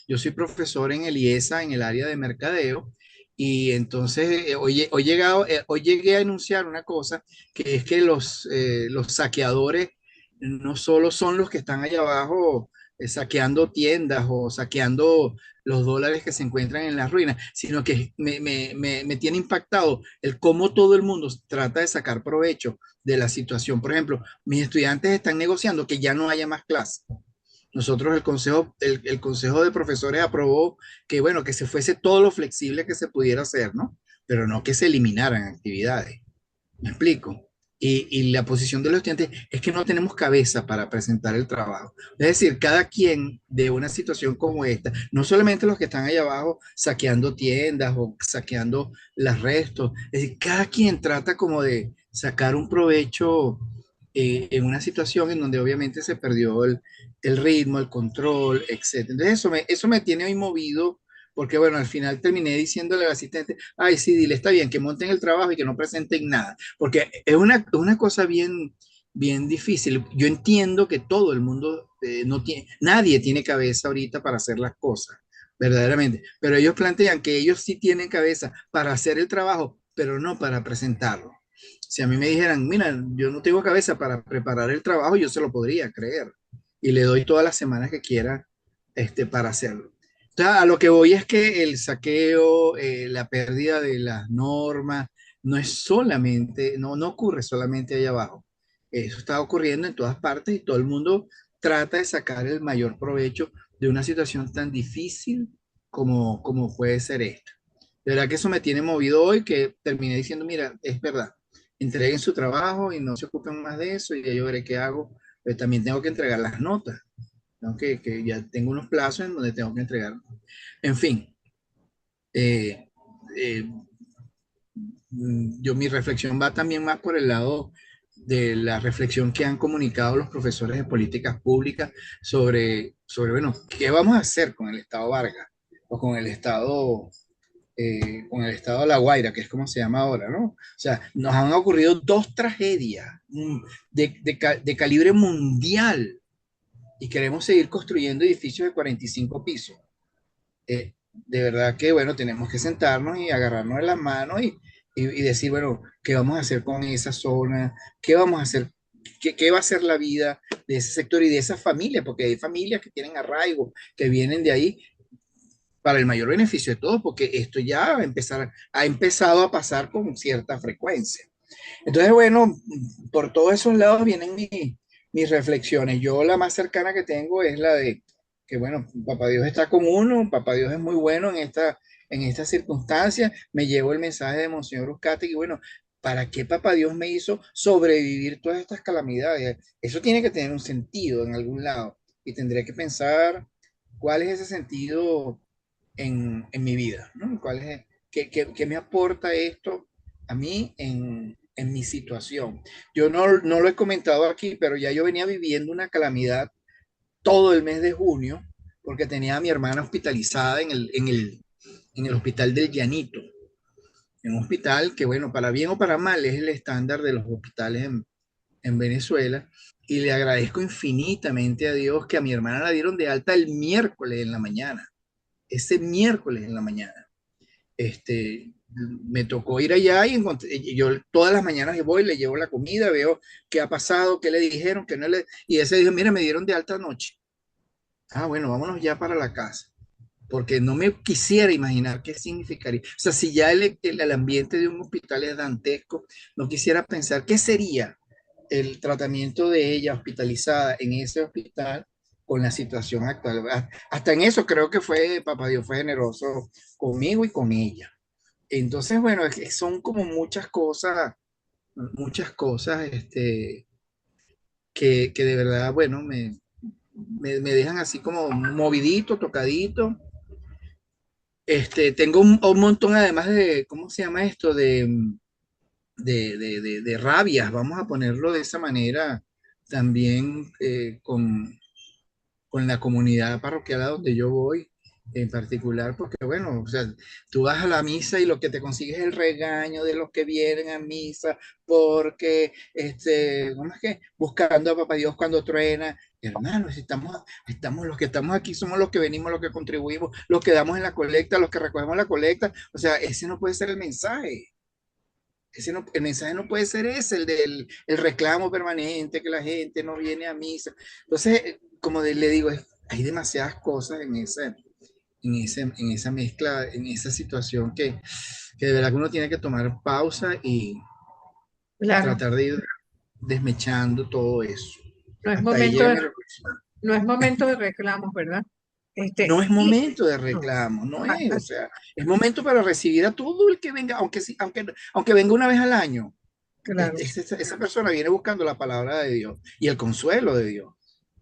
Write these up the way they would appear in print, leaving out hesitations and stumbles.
Yo soy profesor en el IESA, en el área de mercadeo, y entonces hoy llegué a enunciar una cosa, que es que los saqueadores no solo son los que están allá abajo saqueando tiendas o saqueando los dólares que se encuentran en las ruinas, sino que me tiene impactado el cómo todo el mundo trata de sacar provecho de la situación. Por ejemplo, mis estudiantes están negociando que ya no haya más clases. Nosotros el consejo de profesores aprobó que, bueno, que se fuese todo lo flexible que se pudiera hacer, ¿no? Pero no que se eliminaran actividades. ¿Me explico? Y la posición de los estudiantes es que no tenemos cabeza para presentar el trabajo. Es decir, cada quien de una situación como esta, no solamente los que están allá abajo saqueando tiendas o saqueando las restos, es decir, cada quien trata como de sacar un provecho en una situación en donde obviamente se perdió el ritmo, el control, etcétera. Entonces eso me tiene hoy movido porque bueno, al final terminé diciéndole al asistente, ay, sí, dile, está bien, que monten el trabajo y que no presenten nada, porque es una cosa bien difícil. Yo entiendo que todo el mundo no tiene, nadie tiene cabeza ahorita para hacer las cosas, verdaderamente, pero ellos plantean que ellos sí tienen cabeza para hacer el trabajo, pero no para presentarlo. Si a mí me dijeran, mira, yo no tengo cabeza para preparar el trabajo, yo se lo podría creer y le doy todas las semanas que quiera para hacerlo. A lo que voy es que el saqueo, la pérdida de las normas, no es solamente, no ocurre solamente allá abajo. Eso está ocurriendo en todas partes y todo el mundo trata de sacar el mayor provecho de una situación tan difícil como puede ser esta. De verdad que eso me tiene movido hoy, que terminé diciendo, mira, es verdad, entreguen su trabajo y no se ocupen más de eso y ya yo veré qué hago. Pero también tengo que entregar las notas, ¿no? Que ya tengo unos plazos en donde tengo que entregar. En fin, eh, eh, mi reflexión va también más por el lado de la reflexión que han comunicado los profesores de políticas públicas bueno, qué vamos a hacer con el Estado Vargas o con el Estado de La Guaira, que es como se llama ahora, ¿no? O sea, nos han ocurrido dos tragedias de calibre mundial y queremos seguir construyendo edificios de 45 pisos. De verdad que, bueno, tenemos que sentarnos y agarrarnos de las manos y decir, bueno, ¿qué vamos a hacer con esa zona? ¿Qué vamos a hacer? ¿Qué va a ser la vida de ese sector y de esa familia? Porque hay familias que tienen arraigo, que vienen de ahí para el mayor beneficio de todos, porque esto ya ha empezado a pasar con cierta frecuencia. Entonces, bueno, por todos esos lados vienen mis reflexiones. Yo la más cercana que tengo es la de que, bueno, Papá Dios está con uno, Papá Dios es muy bueno en estas circunstancias. Me llevo el mensaje de Monseñor Uscate y bueno, ¿para qué Papá Dios me hizo sobrevivir todas estas calamidades? Eso tiene que tener un sentido en algún lado y tendré que pensar cuál es ese sentido en mi vida, ¿no? ¿Qué me aporta esto a mí en mi situación? Yo no lo he comentado aquí, pero ya yo venía viviendo una calamidad todo el mes de junio porque tenía a mi hermana hospitalizada en el hospital del Llanito, en un hospital que, bueno, para bien o para mal, es el estándar de los hospitales en Venezuela. Y le agradezco infinitamente a Dios que a mi hermana la dieron de alta el miércoles en la mañana, ese miércoles en la mañana. Me tocó ir allá y yo todas las mañanas que voy, le llevo la comida, veo qué ha pasado, qué le dijeron, qué no le, y ese dijo, mira, me dieron de alta anoche. Ah, bueno, vámonos ya para la casa, porque no me quisiera imaginar qué significaría. O sea, si ya el ambiente de un hospital es dantesco, no quisiera pensar qué sería el tratamiento de ella hospitalizada en ese hospital con la situación actual. Hasta en eso creo que Papá Dios fue generoso conmigo y con ella. Entonces, bueno, es que son como muchas cosas, que de verdad, bueno, me dejan así como movidito, tocadito. Tengo un montón además de, ¿cómo se llama esto? De rabias, vamos a ponerlo de esa manera, también con la comunidad parroquial a donde yo voy. en particular, porque bueno, o sea, tú vas a la misa y lo que te consigues es el regaño de los que vienen a misa, porque, ¿cómo es que? Buscando a Papá Dios cuando truena. Hermanos, si estamos, los que estamos aquí somos los que venimos, los que contribuimos, los que damos en la colecta, los que recogemos la colecta. O sea, ese no puede ser el mensaje. El mensaje no puede ser ese, el reclamo permanente, que la gente no viene a misa. Entonces, como le digo, hay demasiadas cosas en esa mezcla, en esa situación que de verdad que uno tiene que tomar pausa y Claro, tratar de ir desmechando todo eso. no es Hasta ahí momento llega de, mi reflexión. no es momento de reclamos, ¿verdad? No es Y momento de no, reclamo, no a- es, o a- sea, es momento para recibir a todo el que venga, aunque venga una vez al año. claro, Esa persona viene buscando la palabra de Dios y el consuelo de Dios.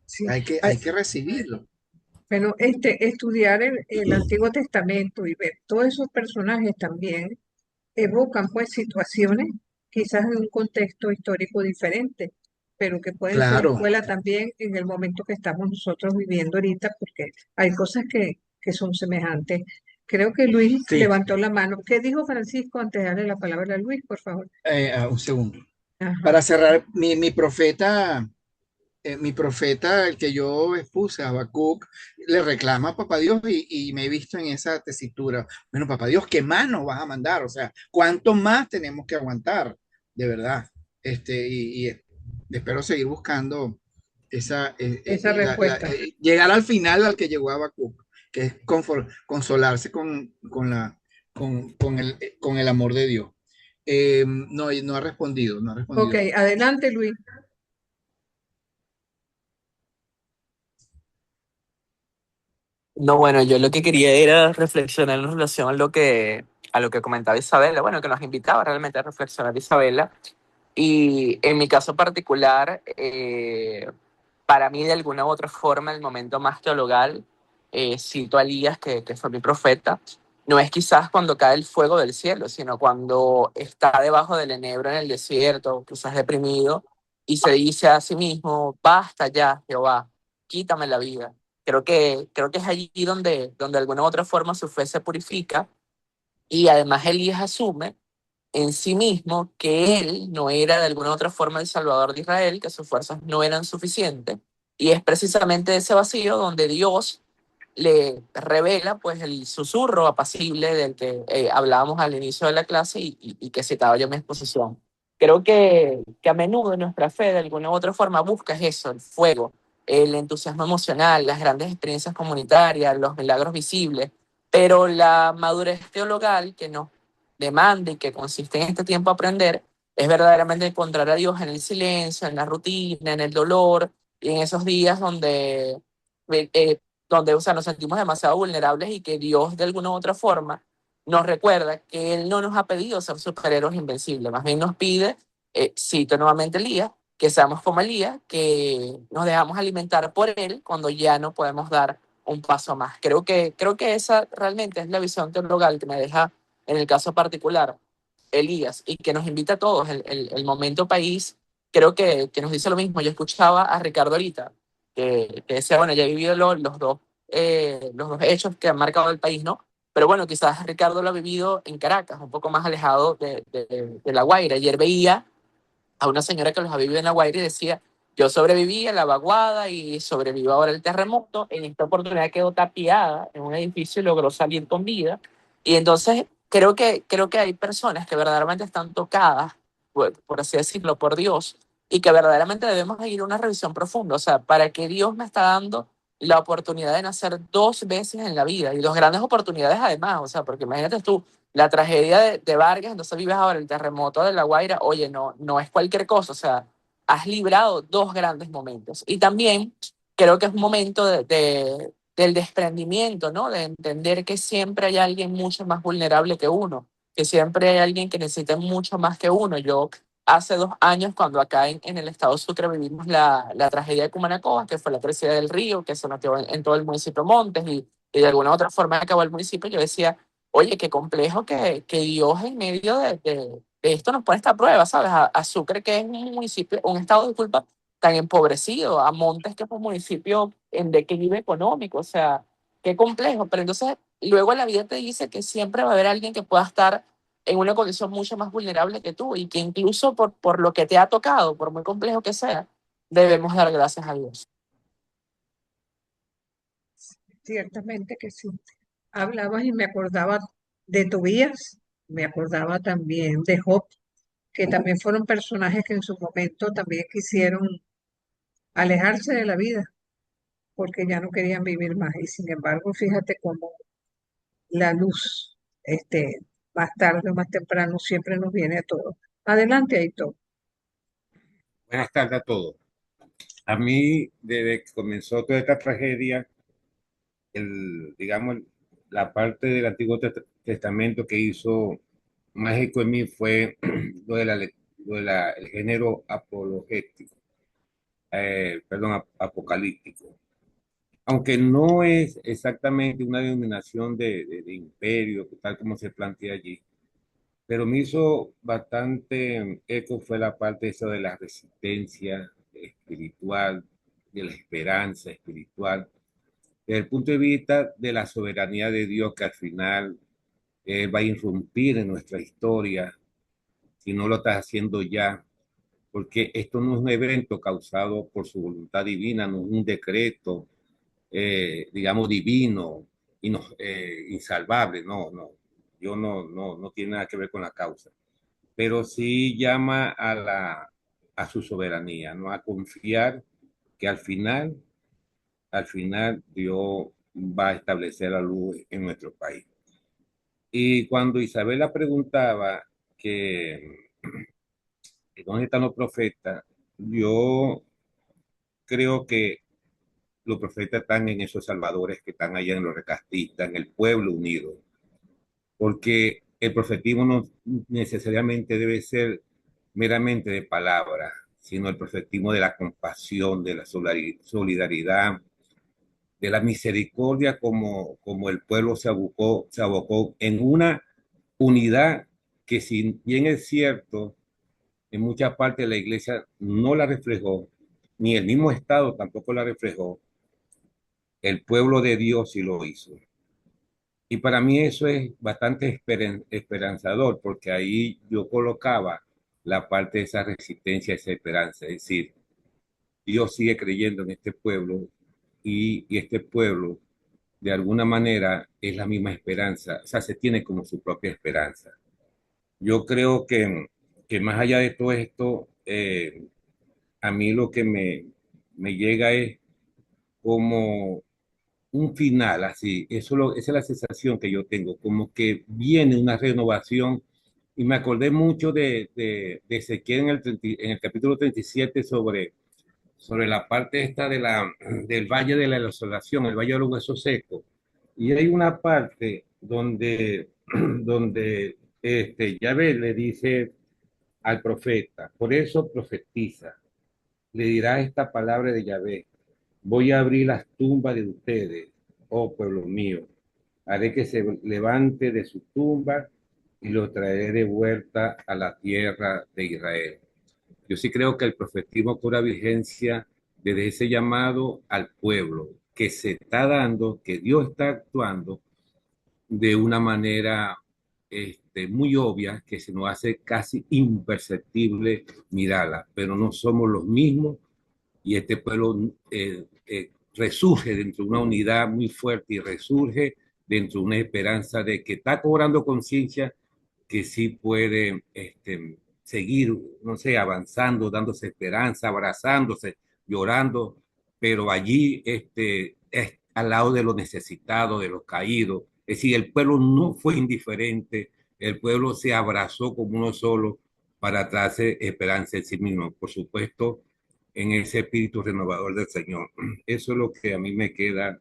sí. Hay que recibirlo. Bueno, estudiar el Antiguo Testamento y ver todos esos personajes también evocan pues situaciones quizás en un contexto histórico diferente, pero que pueden ser Claro, escuela también en el momento que estamos nosotros viviendo ahorita, porque hay cosas que son semejantes. Creo que Luis sí. levantó la mano. ¿Qué dijo Francisco antes de darle la palabra a Luis, por favor? Un segundo. Ajá. Para cerrar, mi profeta, el que yo expuse, Habacuc, le reclama a Papá Dios y me he visto en esa tesitura. Bueno, Papá Dios, ¿qué más nos vas a mandar? O sea, ¿cuánto más tenemos que aguantar? De verdad. Y espero seguir buscando Esa respuesta. llegar al final al que llegó Habacuc, que es consolarse con el amor de Dios. No, no ha respondido, no ha Ok, respondido. adelante Luis. No, bueno, yo lo que quería era reflexionar en relación a lo que comentaba Isabela, bueno, que nos invitaba realmente a reflexionar Isabela. Y en mi caso particular, para mí de alguna u otra forma, el momento más teologal, cito a Elías, que fue mi profeta, no es quizás cuando cae el fuego del cielo, sino cuando está debajo del enebro en el desierto, quizás deprimido, y se dice a sí mismo, basta ya, Jehová, quítame la vida. Creo que es allí donde de alguna u otra forma su fe se purifica y además Elías asume en sí mismo que él no era de alguna u otra forma el salvador de Israel, que sus fuerzas no eran suficientes. Y es precisamente ese vacío donde Dios le revela pues el susurro apacible del que hablábamos al inicio de la clase y que citaba yo en mi exposición. Creo que a menudo nuestra fe de alguna u otra forma busca eso, el fuego, el entusiasmo emocional, las grandes experiencias comunitarias, los milagros visibles, pero la madurez teologal que nos demanda y que consiste en este tiempo aprender es verdaderamente encontrar a Dios en el silencio, en la rutina, en el dolor y en esos días eh, donde o sea, nos sentimos demasiado vulnerables y que Dios de alguna u otra forma nos recuerda que Él no nos ha pedido ser superhéroes invencibles, más bien nos pide, cito nuevamente Elías, que seamos como Elías, que nos dejamos alimentar por Él cuando ya no podemos dar un paso más. Creo que esa realmente es la visión teologal que me deja en el caso particular Elías y que nos invita a todos, el momento país, creo que nos dice lo mismo. Yo escuchaba a Ricardo ahorita, que decía, bueno, ya he vivido los dos hechos que han marcado el país, ¿no? Pero bueno, quizás Ricardo lo ha vivido en Caracas, un poco más alejado de La Guaira. Ayer veía a una señora que los ha vivido en La Guaira y decía, yo sobreviví a la vaguada y sobrevivo ahora al terremoto. En esta oportunidad quedó tapiada en un edificio y logró salir con vida. Y entonces creo que hay personas que verdaderamente están tocadas, por así decirlo, por Dios, y que verdaderamente debemos ir a una revisión profunda. O sea, ¿para qué Dios me está dando la oportunidad de nacer dos veces en la vida? Y dos grandes oportunidades además, o sea, porque imagínate tú, la tragedia de Vargas, entonces vives ahora el terremoto de La Guaira, oye, no es cualquier cosa, o sea, has librado dos grandes momentos. Y también creo que es un momento del desprendimiento, ¿no? De entender que siempre hay alguien mucho más vulnerable que uno, que siempre hay alguien que necesita mucho más que uno. Yo hace 2 años, cuando acá en el estado Sucre vivimos la tragedia de Cumanacoa, que fue la crecida del río, que se metió en todo el municipio Montes y de alguna otra forma acabó el municipio, yo decía, oye, qué complejo que Dios en medio de esto nos pone esta prueba, ¿sabes? A Sucre, que es un municipio, un estado, disculpa, tan empobrecido, a Montes, que es un municipio en declive económico, o sea, qué complejo, pero entonces luego la vida te dice que siempre va a haber alguien que pueda estar en una condición mucho más vulnerable que tú y que incluso por lo que te ha tocado, por muy complejo que sea, debemos dar gracias a Dios. Ciertamente que sí. Hablabas y me acordaba de Tobías, me acordaba también de Job, que también fueron personajes que en su momento también quisieron alejarse de la vida porque ya no querían vivir más. Y sin embargo, fíjate cómo la luz, más tarde o más temprano, siempre nos viene a todos. Adelante, Aitor. Buenas tardes a todos. A mí, desde que comenzó toda esta tragedia, digamos, la parte del Antiguo Testamento que hizo mágico en mí fue el género apologético, perdón, apocalíptico. Aunque no es exactamente una denominación de imperio, tal como se plantea allí, pero me hizo bastante eco fue la parte esa de la resistencia espiritual, de la esperanza espiritual, desde el punto de vista de la soberanía de Dios que al final va a irrumpir en nuestra historia, si no lo está haciendo ya, porque esto no es un evento causado por su voluntad divina, no es un decreto, digamos, divino, insalvable, no, no, yo no tiene nada que ver con la causa, pero sí llama a su soberanía, ¿no? A confiar que al final Dios va a establecer la luz en nuestro país. Y cuando Isabela preguntaba que dónde están los profetas, yo creo que los profetas están en esos salvadores que están allá en los recastistas, en el pueblo unido, porque el profetismo no necesariamente debe ser meramente de palabra, sino el profetismo de la compasión, de la solidaridad, de la misericordia, como el pueblo se abocó en una unidad que, si bien es cierto, en muchas partes la iglesia no la reflejó, ni el mismo Estado tampoco la reflejó, el pueblo de Dios sí lo hizo. Y para mí eso es bastante esperanzador, porque ahí yo colocaba la parte de esa resistencia, esa esperanza. Es decir, Dios sigue creyendo en este pueblo y este pueblo, de alguna manera, es la misma esperanza. O sea, se tiene como su propia esperanza. Yo creo que más allá de todo esto, a mí lo que me llega es como un final así, esa es la sensación que yo tengo, como que viene una renovación. Y me acordé mucho de Ezequiel en el capítulo 37 sobre la parte esta del Valle de la Desolación, el Valle de los Huesos Secos. Y hay una parte donde Yahvé le dice al profeta, por eso profetiza, le dirá esta palabra de Yahvé: voy a abrir las tumbas de ustedes, oh pueblo mío. Haré que se levante de su tumba y lo traeré de vuelta a la tierra de Israel. Yo sí creo que el profetismo cobra vigencia desde ese llamado al pueblo que se está dando, que Dios está actuando de una manera muy obvia, que se nos hace casi imperceptible mirarla, pero no somos los mismos. Y este pueblo resurge dentro de una unidad muy fuerte y resurge dentro de una esperanza de que está cobrando conciencia que sí puede seguir, no sé, avanzando, dándose esperanza, abrazándose, llorando, pero allí es al lado de los necesitados, de los caídos. Es decir, el pueblo no fue indiferente, el pueblo se abrazó como uno solo para traerse esperanza en sí mismo. Por supuesto, en ese espíritu renovador del Señor. Eso es lo que a mí me queda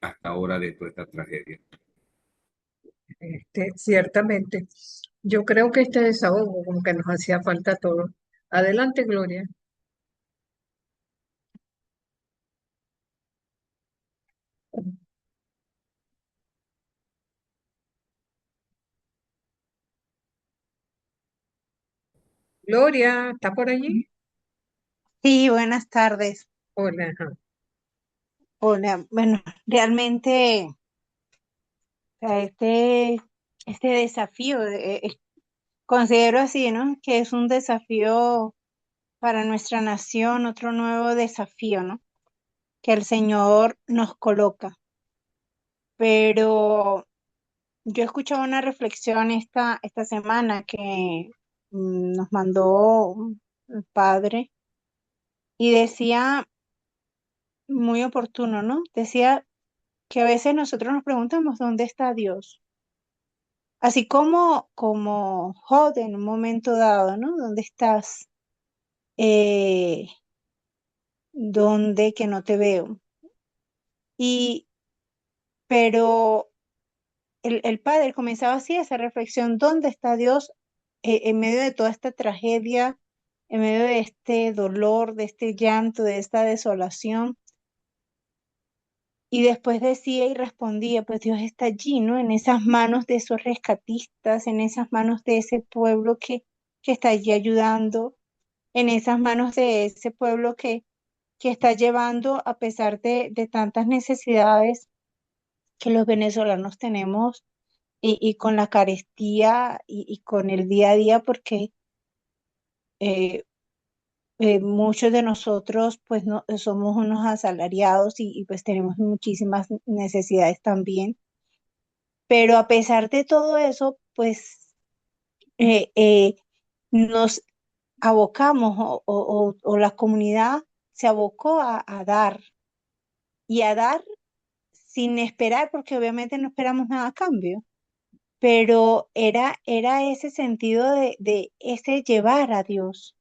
hasta ahora de toda esta tragedia. Ciertamente, yo creo que este desahogo como que nos hacía falta a todos. Adelante, Gloria. Gloria, ¿está por allí? Sí, buenas tardes. Hola, ajá. Hola, bueno, realmente sea, este desafío, considero así, ¿no? Que es un desafío para nuestra nación, otro nuevo desafío, ¿no? Que el Señor nos coloca. Pero yo he escuchado una reflexión esta semana que nos mandó el padre y decía, muy oportuno, ¿no? Decía que a veces nosotros nos preguntamos, ¿dónde está Dios? Así como Job en un momento dado, ¿no? ¿Dónde estás? Eh, ¿Dónde que no te veo? Y, pero el padre comenzaba así esa reflexión, ¿dónde está Dios en medio de toda esta tragedia, en medio de este dolor, de este llanto, de esta desolación? Y después decía y respondía, pues Dios está allí, ¿no? En esas manos de esos rescatistas, en esas manos de ese pueblo que está allí ayudando, en esas manos de ese pueblo que está llevando, a pesar de tantas necesidades que los venezolanos tenemos y con la carestía y con el día a día, porque eh, muchos de nosotros pues no somos unos asalariados y pues tenemos muchísimas necesidades también. Pero a pesar de todo eso, pues eh, eh, nos abocamos o la comunidad se abocó a dar y a dar sin esperar, porque obviamente no esperamos nada a cambio, pero era ese sentido de ese llevar a Dios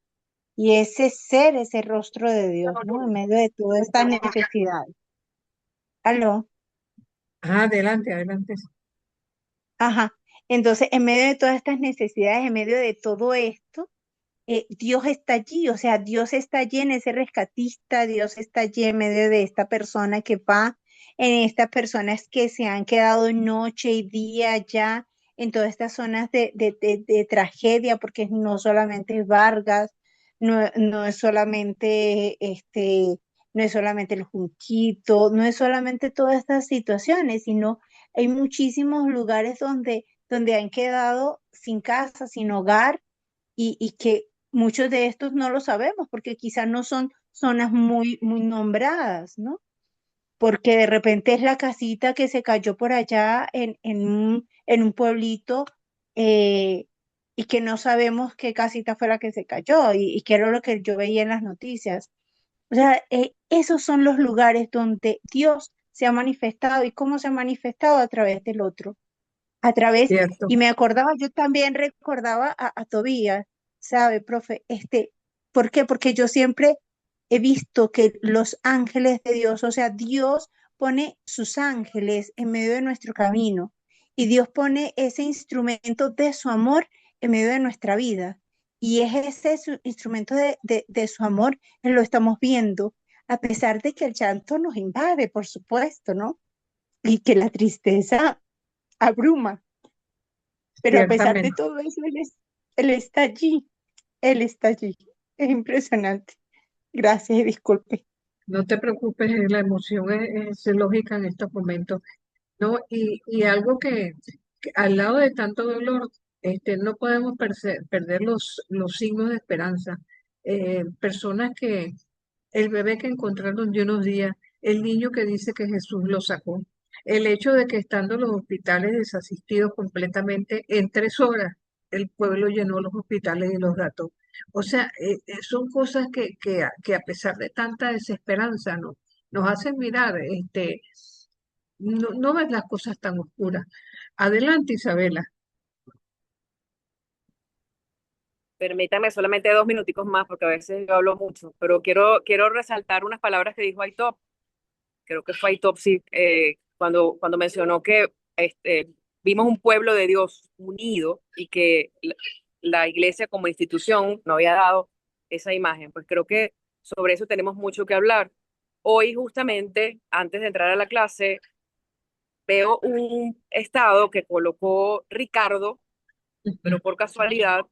y ese ser, ese rostro de Dios, ¿no? En medio de toda esta necesidad. ¿Aló? Ah, adelante, adelante. Ajá. Entonces, en medio de todas estas necesidades, en medio de todo esto, Dios está allí, o sea, Dios está allí en ese rescatista, Dios está allí en medio de esta persona que va, en estas personas que se han quedado noche y día ya en todas estas zonas de tragedia, porque no solamente es Vargas, no es solamente no es solamente el Junquito, no es solamente todas estas situaciones, sino hay muchísimos lugares donde han quedado sin casa, sin hogar y que muchos de estos no lo sabemos porque quizás no son zonas muy nombradas, ¿no? Porque de repente es la casita que se cayó por allá en un pueblito eh, y que no sabemos qué casita fue la que se cayó y qué era lo que yo veía en las noticias. O sea, esos son los lugares donde Dios se ha manifestado y cómo se ha manifestado a través del otro a través, Cierto. y me acordaba, yo también recordaba a Tobías, ¿sabe, profe? ¿Por qué? Porque yo siempre he visto que los ángeles de Dios, o sea, Dios pone sus ángeles en medio de nuestro camino y Dios pone ese instrumento de su amor en medio de nuestra vida. Y es ese instrumento de su amor, lo estamos viendo, a pesar de que el llanto nos invade, por supuesto, ¿no? Y que la tristeza abruma, pero a pesar de Ciertamente. todo eso, él está allí, él está allí. Es impresionante. Gracias y disculpe. No te preocupes, la emoción es lógica en estos momentos, ¿no? Y algo que al lado de tanto dolor, no podemos perder los signos de esperanza. Personas que, el bebé que encontraron de unos días, el niño que dice que Jesús lo sacó, el hecho de que estando los hospitales desasistidos completamente, en 3 horas el pueblo llenó los hospitales y los datos. O sea, son cosas que a pesar de tanta desesperanza, ¿no? Nos hacen mirar, no ves las cosas tan oscuras. Adelante, Isabela. Permítame solamente 2 minuticos más porque a veces yo hablo mucho, pero quiero resaltar unas palabras que dijo Aitop. Creo que fue Aitop, sí, cuando mencionó que vimos un pueblo de Dios unido y que la iglesia como institución no había dado esa imagen. Pues creo que sobre eso tenemos mucho que hablar. Hoy, justamente, antes de entrar a la clase, veo un estado que colocó Ricardo, pero por casualidad,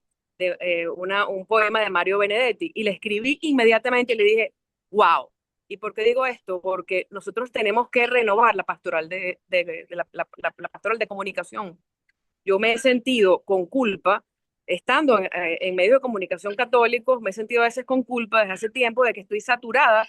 un poema de Mario Benedetti, y le escribí inmediatamente y le dije, wow, ¿Y por qué digo esto? Porque nosotros tenemos que renovar la pastoral la pastoral de comunicación. Yo me he sentido con culpa, estando en medio de comunicación católicos, me he sentido a veces con culpa desde hace tiempo de que estoy saturada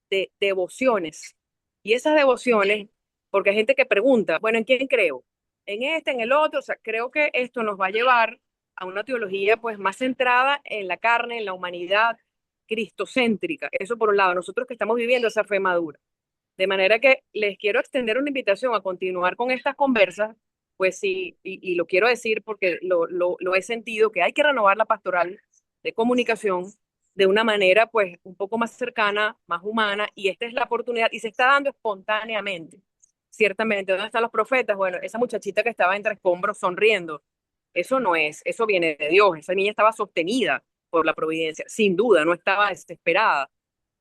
de devociones. Y esas devociones, porque hay gente que pregunta, bueno, ¿en quién creo? En este, en el otro, o sea, creo que esto nos va a llevar a una teología pues más centrada en la carne, en la humanidad, cristocéntrica. Eso por un lado, nosotros que estamos viviendo esa fe madura. De manera que les quiero extender una invitación a continuar con estas conversas, pues sí, y lo quiero decir porque lo he sentido, que hay que renovar la pastoral de comunicación de una manera pues un poco más cercana, más humana, y esta es la oportunidad, y se está dando espontáneamente, ciertamente. ¿Dónde están los profetas? Bueno, esa muchachita que estaba entre escombros sonriendo, eso no es, eso viene de Dios, esa niña estaba sostenida por la providencia, sin duda, no estaba desesperada.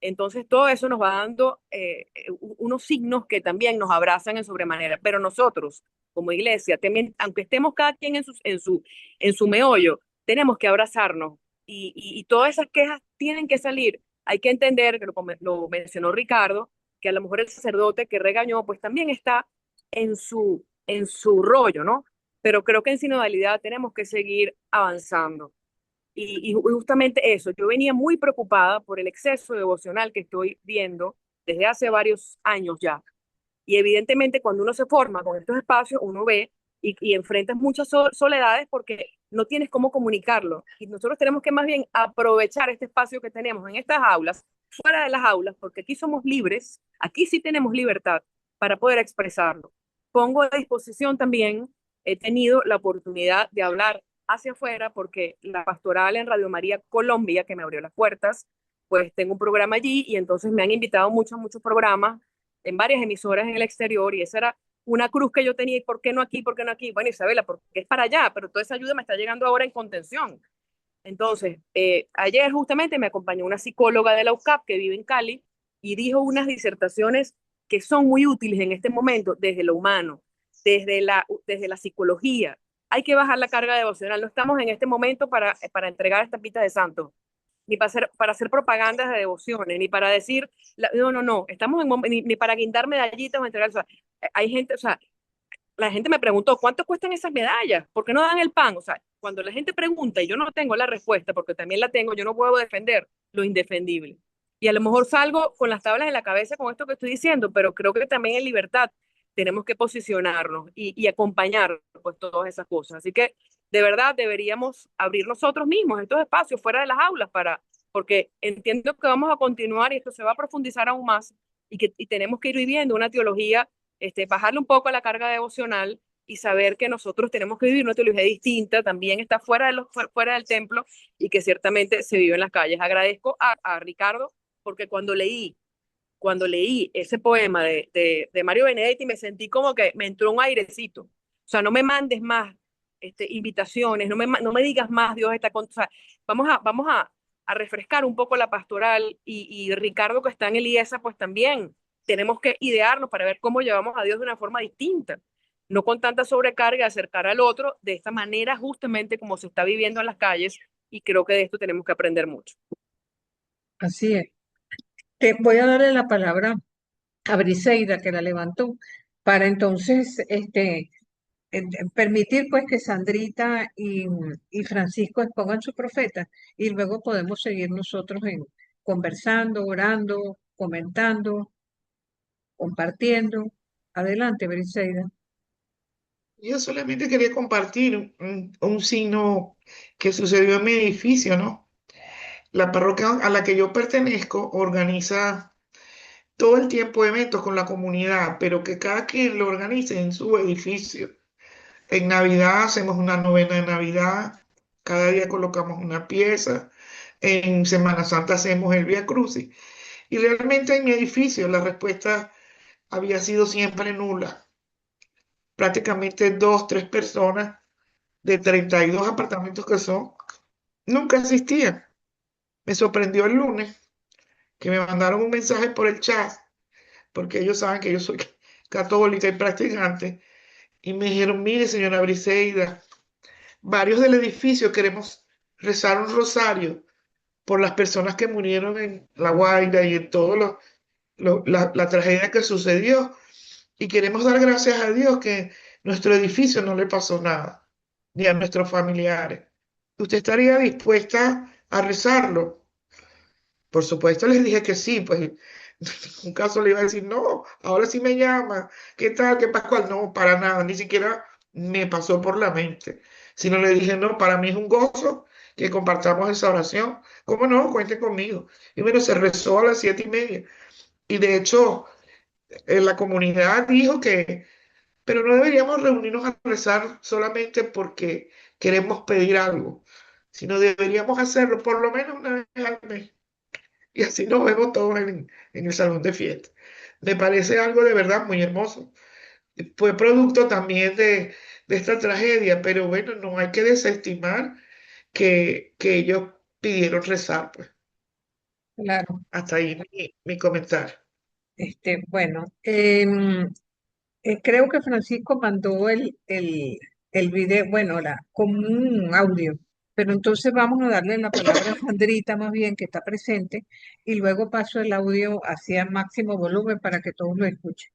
Entonces, todo eso nos va dando unos signos que también nos abrazan en sobremanera. Pero nosotros, como iglesia, también, aunque estemos cada quien en su meollo, tenemos que abrazarnos y todas esas quejas tienen que salir. Hay que entender, que lo mencionó Ricardo, que a lo mejor el sacerdote que regañó, pues también está en su rollo, ¿no? Pero creo que en sinodalidad tenemos que seguir avanzando. Y justamente eso, yo venía muy preocupada por el exceso devocional que estoy viendo desde hace varios años ya. Y evidentemente cuando uno se forma con estos espacios, uno ve y enfrentas muchas soledades porque no tienes cómo comunicarlo. Y nosotros tenemos que más bien aprovechar este espacio que tenemos en estas aulas, fuera de las aulas, porque aquí somos libres, aquí sí tenemos libertad para poder expresarlo. Pongo a disposición también, he tenido la oportunidad de hablar hacia afuera porque la pastoral en Radio María Colombia, que me abrió las puertas, pues tengo un programa allí y entonces me han invitado muchos programas en varias emisoras en el exterior y esa era una cruz que yo tenía, ¿y por qué no aquí? ¿Por qué no aquí? Bueno, Isabela, porque es para allá, pero toda esa ayuda me está llegando ahora en contención. Entonces, ayer justamente me acompañó una psicóloga de la UCAP que vive en Cali y dijo unas disertaciones que son muy útiles en este momento desde lo humano, desde la psicología. Hay que bajar la carga devocional. No estamos en este momento para entregar estapitas de santo, ni para hacer propagandas de devociones, ni para decir, no, estamos ni para guindar medallitas o entregar, o sea, hay gente, o sea, la gente me preguntó, ¿cuánto cuestan esas medallas? ¿Por qué no dan el pan? O sea, cuando la gente pregunta y yo no tengo la respuesta, porque también la tengo, yo no puedo defender lo indefendible. Y a lo mejor salgo con las tablas en la cabeza con esto que estoy diciendo, pero creo que también en libertad tenemos que posicionarnos y acompañar pues todas esas cosas. Así que de verdad deberíamos abrir nosotros mismos estos espacios fuera de las aulas porque entiendo que vamos a continuar y esto se va a profundizar aún más y tenemos que ir viviendo una teología, bajarle un poco a la carga devocional y saber que nosotros tenemos que vivir una teología distinta, también está fuera del templo y que ciertamente se vive en las calles. Agradezco a Ricardo porque cuando leí ese poema de Mario Benedetti me sentí como que me entró un airecito. O sea, no me mandes más invitaciones, no me digas más, Dios está con... O sea, vamos a refrescar un poco la pastoral y Ricardo que está en el IESA, pues también tenemos que idearnos para ver cómo llevamos a Dios de una forma distinta, no con tanta sobrecarga, acercar al otro de esta manera justamente como se está viviendo en las calles y creo que de esto tenemos que aprender mucho. Así es. Te voy a darle la palabra a Briseida, que la levantó, para entonces permitir pues que Sandrita y Francisco expongan su profeta y luego podemos seguir nosotros conversando, orando, comentando, compartiendo. Adelante, Briseida. Yo solamente quería compartir un signo que sucedió en mi edificio, ¿no? La parroquia a la que yo pertenezco organiza todo el tiempo eventos con la comunidad, pero que cada quien lo organice en su edificio. En Navidad hacemos una novena de Navidad, cada día colocamos una pieza. En Semana Santa hacemos el Vía Crucis. Y realmente en mi edificio la respuesta había sido siempre nula. Prácticamente dos, tres personas de 32 apartamentos que son, nunca asistían. Me sorprendió el lunes que me mandaron un mensaje por el chat, porque ellos saben que yo soy católica y practicante, y me dijeron, mire, señora Briseida, varios del edificio queremos rezar un rosario por las personas que murieron en La Guaira y en todos los la tragedia que sucedió y queremos dar gracias a Dios que nuestro edificio no le pasó nada, ni a nuestros familiares. ¿Usted estaría dispuesta a rezarlo? Por supuesto, les dije que sí, pues en un caso le iba a decir, no, ahora sí me llama, ¿qué tal? ¿Qué Pascual? No, para nada, ni siquiera me pasó por la mente, sino le dije, no, para mí es un gozo que compartamos esa oración. ¿Cómo no? Cuente conmigo. Y bueno, se rezó a las 7:30. Y de hecho, en la comunidad dijo que, pero no deberíamos reunirnos a rezar solamente porque queremos pedir algo, sino deberíamos hacerlo por lo menos una vez al mes. Y así nos vemos todos en el salón de fiesta. Me parece algo de verdad muy hermoso. Fue producto también de esta tragedia, pero bueno, no hay que desestimar que ellos pidieron rezar, pues. Claro. Hasta ahí mi comentario. Bueno, creo que Francisco mandó el video, bueno, como un audio, pero entonces vamos a darle la palabra a Sandrita más bien, que está presente, y luego paso el audio hacia máximo volumen para que todos lo escuchen.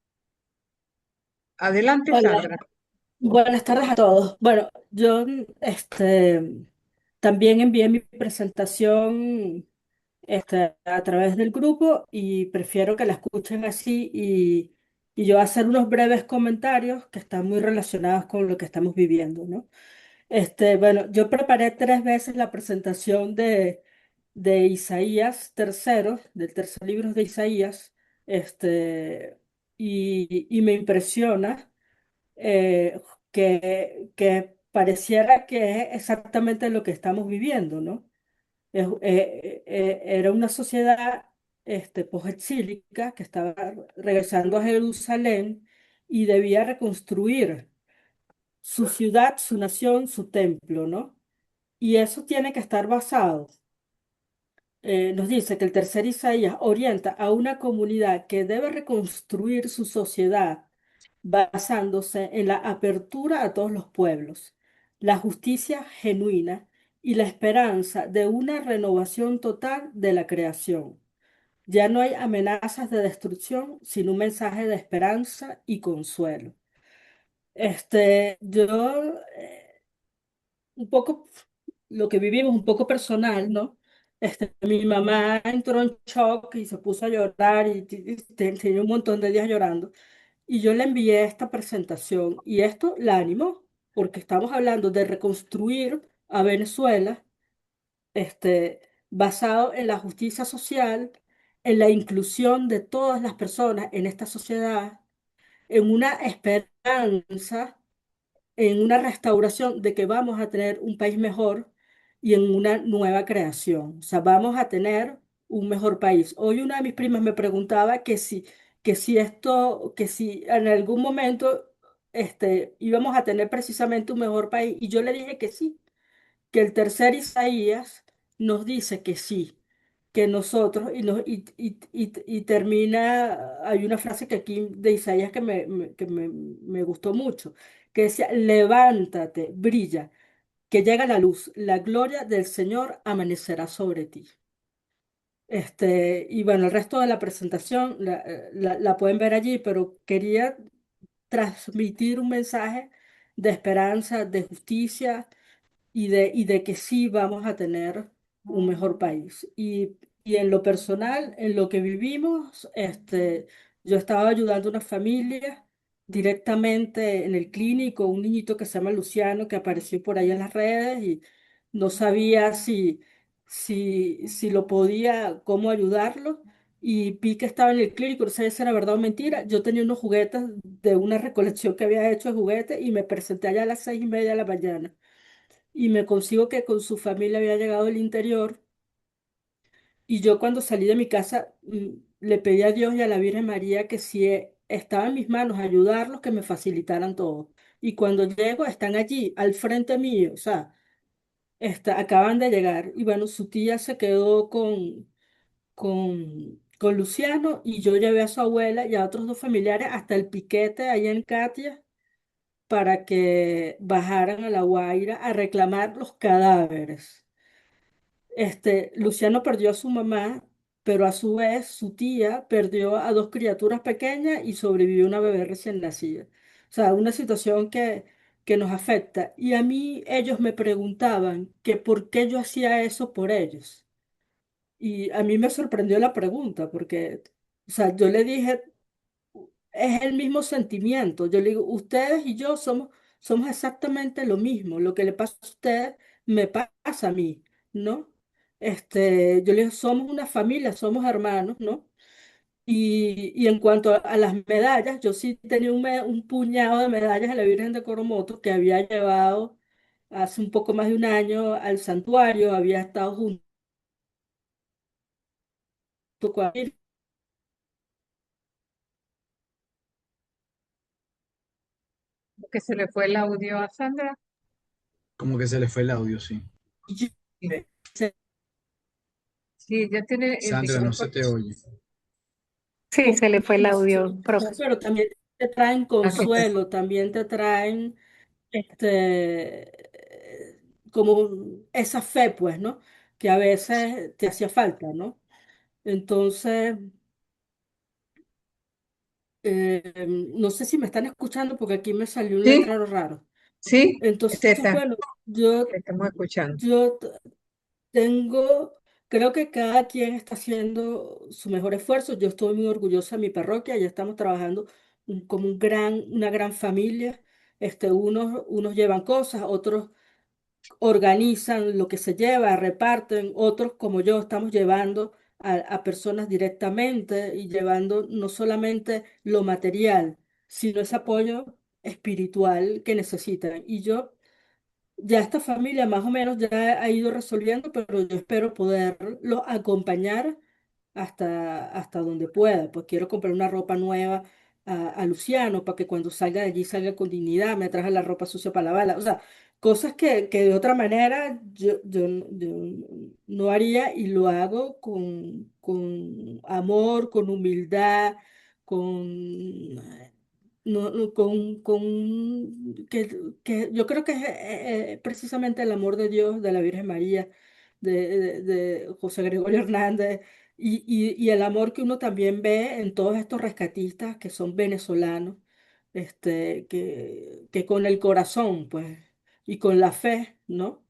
Adelante, Hola, Sandra. buenas tardes a todos. Bueno, yo también envié mi presentación a través del grupo y prefiero que la escuchen así y yo hacer unos breves comentarios que están muy relacionados con lo que estamos viviendo, ¿no? Bueno, yo preparé 3 veces la presentación de Isaías tercero, del tercer libro de Isaías, y me impresiona que pareciera que es exactamente lo que estamos viviendo, ¿no? Era una sociedad posexílica que estaba regresando a Jerusalén y debía reconstruir su ciudad, su nación, su templo, ¿no? Y eso tiene que estar basado. Nos dice que el tercer Isaías orienta a una comunidad que debe reconstruir su sociedad basándose en la apertura a todos los pueblos, la justicia genuina y la esperanza de una renovación total de la creación. Ya no hay amenazas de destrucción, sino un mensaje de esperanza y consuelo. Yo, un poco, lo que vivimos, un poco personal, ¿no? Mi mamá entró en shock y se puso a llorar y tenía un montón de días llorando. Y yo le envié esta presentación y esto la animó, porque estamos hablando de reconstruir a Venezuela, basado en la justicia social, en la inclusión de todas las personas en esta sociedad, en una esperanza, en una restauración de que vamos a tener un país mejor y en una nueva creación. O sea, vamos a tener un mejor país. Hoy una de mis primas me preguntaba que si en algún momento íbamos a tener precisamente un mejor país. Y yo le dije que sí, que el tercer Isaías nos dice que sí, que nosotros, y termina, hay una frase que aquí de Isaías que me gustó mucho, que decía, levántate, brilla, que llega la luz, la gloria del Señor amanecerá sobre ti. Y bueno, el resto de la presentación la pueden ver allí, pero quería transmitir un mensaje de esperanza, de justicia y de que sí vamos a tener un mejor país. Y en lo personal, en lo que vivimos, yo estaba ayudando a una familia directamente en el clínico, un niñito que se llama Luciano, que apareció por ahí en las redes y no sabía si lo podía, cómo ayudarlo. Y vi que estaba en el clínico, no sabía si era verdad o mentira. Yo tenía unos juguetes de una recolección que había hecho de juguetes y me presenté allá a las 6:30 de la mañana y me consigo que con su familia había llegado del interior y yo cuando salí de mi casa le pedí a Dios y a la Virgen María que si estaba en mis manos ayudarlos, que me facilitaran todo. Y cuando llego están allí al frente mío, o sea, acaban de llegar y bueno, su tía se quedó con Luciano y yo llevé a su abuela y a otros dos familiares hasta el piquete allá en Katia para que bajaran a La Guaira a reclamar los cadáveres. Luciano perdió a su mamá pero a su vez su tía perdió a dos criaturas pequeñas y sobrevivió una bebé recién nacida. O sea, una situación que nos afecta. Y a mí ellos me preguntaban que por qué yo hacía eso por ellos. Y a mí me sorprendió la pregunta, porque, o sea, yo le dije, es el mismo sentimiento. Yo le digo, ustedes y yo somos exactamente lo mismo. Lo que le pasa a ustedes me pasa a mí, ¿no? Yo le digo, somos una familia, somos hermanos, ¿no? Y en cuanto a las medallas, yo sí tenía un puñado de medallas de la Virgen de Coromoto que había llevado hace un poco más de un año al santuario, había estado junto con él. Que se le fue el audio a Sandra. Como que se le fue el audio, sí. Sí, sí, ella tiene el Sandra, no se micrófono. te oye. Sí, se le fue el audio, profe. Pero también te traen Aquí está. consuelo, también te traen como esa fe, pues, ¿no? Que a veces te hacía falta, ¿no? Entonces, no sé si me están escuchando porque aquí me salió un Sí, letrero raro. sí, Entonces, Teta, bueno, yo, te estamos escuchando. yo tengo, creo que cada quien está haciendo su mejor esfuerzo. Yo estoy muy orgullosa de mi parroquia, ya estamos trabajando como una gran familia. Unos llevan cosas, otros organizan lo que se lleva, reparten, otros como yo estamos llevando a personas directamente y llevando no solamente lo material, sino ese apoyo espiritual que necesitan. Y yo ya esta familia más o menos ya ha ido resolviendo, pero yo espero poderlo acompañar hasta donde pueda. Pues quiero comprar una ropa nueva a Luciano para que cuando salga de allí salga con dignidad, me traje la ropa sucia para lavarla. O sea, cosas que de otra manera yo no haría y lo hago con amor, con humildad, con que yo creo que es precisamente el amor de Dios, de la Virgen María, de José Gregorio Hernández, y el amor que uno también ve en todos estos rescatistas que son venezolanos, que con el corazón, pues, y con la fe, ¿no?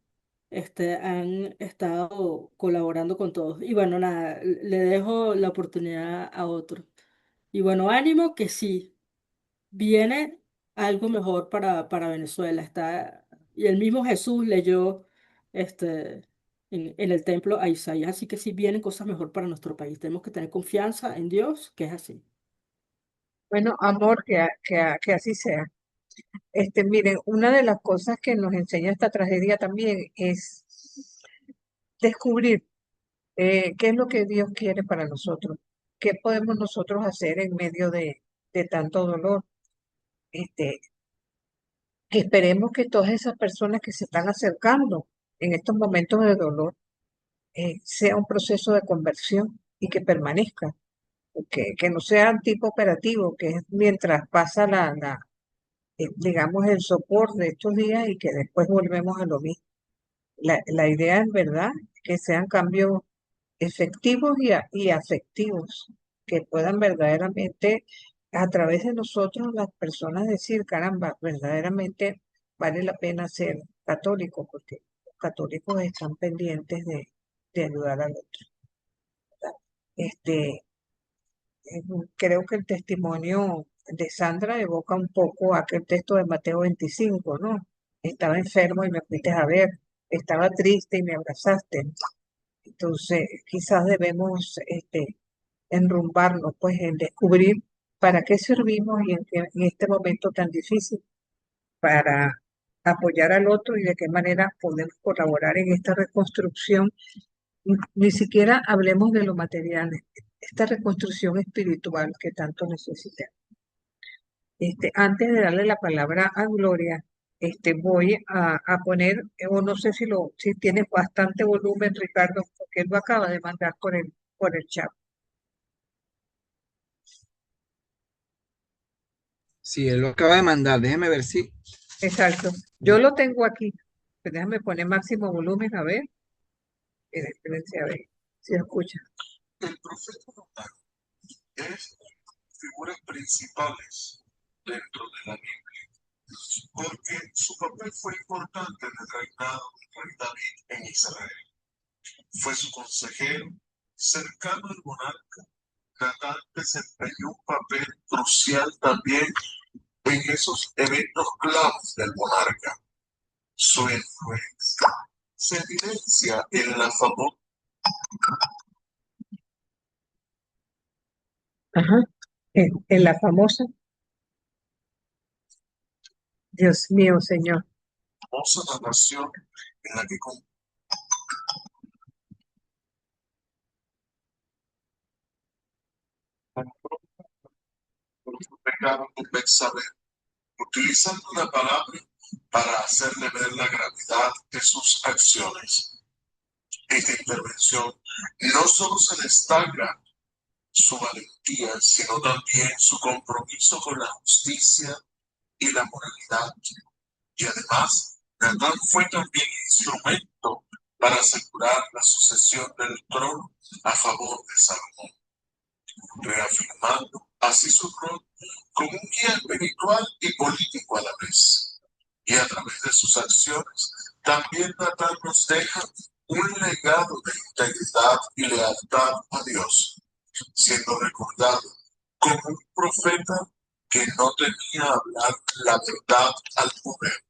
Han estado colaborando con todos. Y bueno, nada, le dejo la oportunidad a otros. Y bueno, ánimo que sí viene algo mejor para Venezuela. Y el mismo Jesús leyó en el templo a Isaías, así que sí vienen cosas mejor para nuestro país. Tenemos que tener confianza en Dios, que es así. Bueno, amor, que así sea. Miren, una de las cosas que nos enseña esta tragedia también es descubrir qué es lo que Dios quiere para nosotros, qué podemos nosotros hacer en medio de tanto dolor. Este, que esperemos que todas esas personas que se están acercando en estos momentos de dolor sea un proceso de conversión y que permanezca, que no sea un tipo operativo, que es mientras pasa digamos, el sopor de estos días y que después volvemos a lo mismo. La idea es verdad que sean cambios efectivos y afectivos, que puedan verdaderamente, a través de nosotros, las personas decir, caramba, verdaderamente vale la pena ser católico, porque los católicos están pendientes de ayudar al otro. ¿Verdad? Eh, Creo que el testimonio de Sandra evoca un poco aquel texto de Mateo 25, ¿no? Estaba enfermo y me fuiste a ver, estaba triste y me abrazaste. Entonces, quizás debemos enrumbarnos, pues, en descubrir para qué servimos y en este momento tan difícil, para apoyar al otro y de qué manera podemos colaborar en esta reconstrucción. Ni siquiera hablemos de lo material, esta reconstrucción espiritual que tanto necesitamos. Antes de darle la palabra a Gloria, voy a poner, o no sé si tienes bastante volumen, Ricardo, porque él lo acaba de mandar por el chat. Sí, él lo acaba de mandar. Déjeme ver si. Exacto. Yo lo tengo aquí. Pues déjame poner máximo volumen, a ver. Espérense, a ver si lo escucha. El profeta Natán es figuras principales dentro de la Biblia, porque su papel fue importante en el reinado del rey David en Israel. Fue su consejero, cercano al monarca. Natán desempeñó un papel crucial también en esos eventos claves del monarca. Su influencia se evidencia en la famosa Ajá. En la famosa, Dios mío, Señor. narración en la que confrontó su pecado con Betsabé, utilizando una palabra para hacerle ver la gravedad de sus acciones. Esta intervención no solo se destaca su valentía, sino también su compromiso con la justicia y la moralidad. Y además, Natán fue también instrumento para asegurar la sucesión del trono a favor de Salomón, reafirmando así su rol como un guía espiritual y político a la vez. Y a través de sus acciones, también Natán nos deja un legado de integridad y lealtad a Dios, siendo recordado como un profeta que no temía hablar la verdad al poder.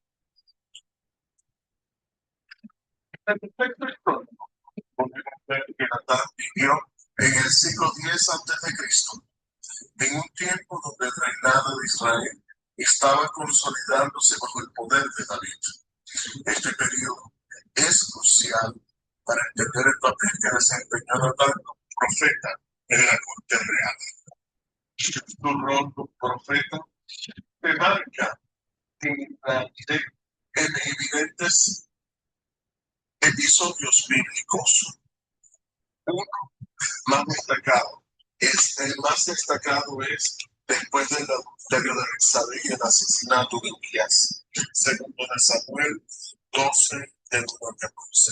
En el texto histórico podemos ver que Natán vivió en el siglo X a.C., en un tiempo donde el reinado de Israel estaba consolidándose bajo el poder de David. Este periodo es crucial para entender el papel que desempeñó Natán como profeta en la corte real. Su rol como profeta se marca en evidentes episodios bíblicos. Uno más destacado el más destacado es después del adulterio de Betsabé y el asesinato de Urías, segundo de Samuel 12, del 1 al 14.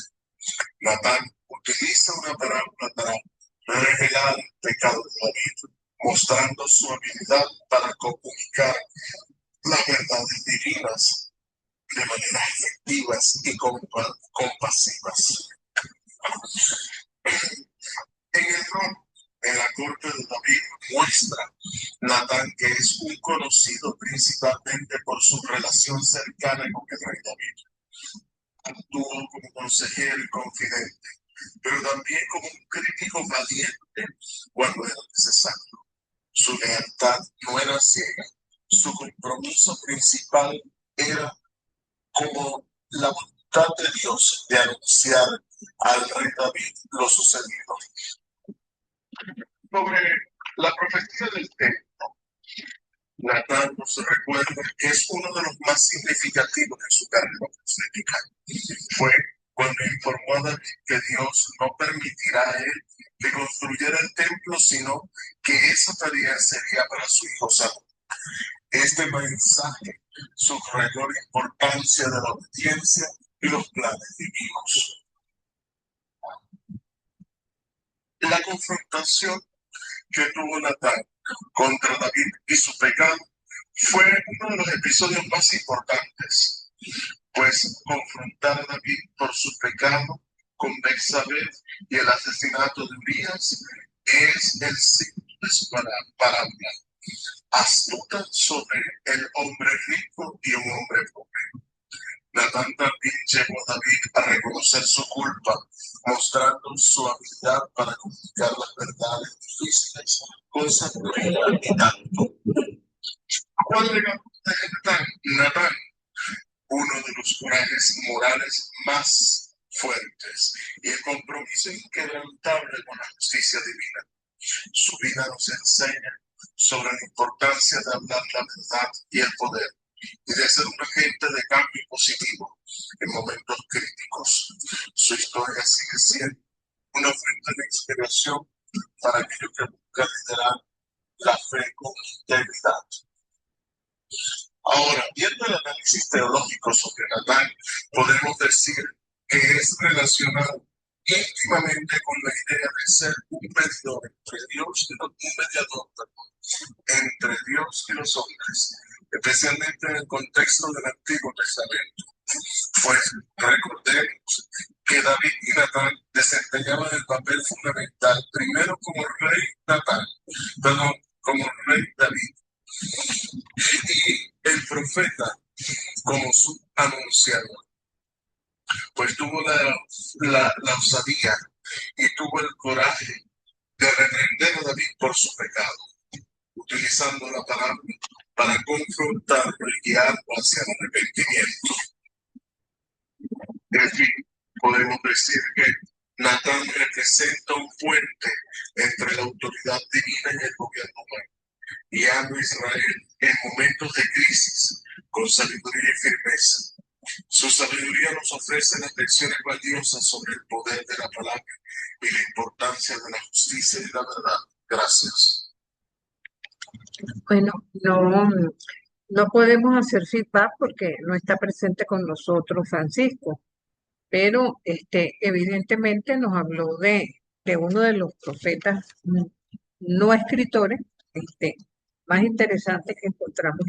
Natán utiliza una parábola para revelar el pecado de David, mostrando su habilidad para comunicar las verdades divinas de manera efectivas y compasivas. En el rol en la corte de David muestra Natán que es un conocido principalmente por su relación cercana con el rey David. Actuó como consejero y confidente, pero también como un crítico valiente cuando era necesario. Su lealtad no era ciega, su compromiso principal era como la voluntad de Dios de anunciar al rey David lo sucedido. Sobre la profecía del templo, Natán nos recuerda que es uno de los más significativos de su carrera profética. Fue cuando informó a David que Dios no permitirá a él que construyera el templo, sino que esa tarea sería para su hijo Salomón. Este mensaje subrayó la importancia de la obediencia y los planes divinos. La confrontación que tuvo Natán contra David y su pecado fue uno de los episodios más importantes, pues confrontar a David por su pecado con Betsabé y el asesinato de Urías es el signo de su parábola, astuta sobre el hombre rico y un hombre pobre. Natán también llevó a David a reconocer su culpa, mostrando su habilidad para comunicar las verdades difíciles con sabiduría y talento. ¿Cuál legado de Natán? Uno de los corajes morales más fuertes y el compromiso inquebrantable con la justicia divina. Su vida nos enseña sobre la importancia de hablar la verdad y el poder, y de ser un agente de cambio positivo en momentos críticos. Su historia sigue siendo una fuente de inspiración para aquellos que buscan liderar la fe con integridad. Ahora, viendo el análisis teológico sobre Natán, podemos decir que es relacionado íntimamente con la idea de ser un un mediador, perdón, entre Dios y los hombres, especialmente en el contexto del Antiguo Testamento. Pues recordemos que David y Natán desempeñaban el papel fundamental, primero como rey Natán, perdón, como rey David, y el profeta como su anunciador. Pues tuvo la osadía y tuvo el coraje de reprender a David por su pecado, utilizando la palabra para confrontarlo y guiarlo hacia el arrepentimiento. En fin, podemos decir que Natán representa un puente entre la autoridad divina y el gobierno humano, guiando a Israel en momentos de crisis con sabiduría y firmeza. Su sabiduría nos ofrece las lecciones valiosas sobre el poder de la palabra y la importancia de la justicia y la verdad. Gracias. Bueno, no podemos hacer feedback porque no está presente con nosotros Francisco, pero evidentemente nos habló de uno de los profetas no escritores más interesantes que encontramos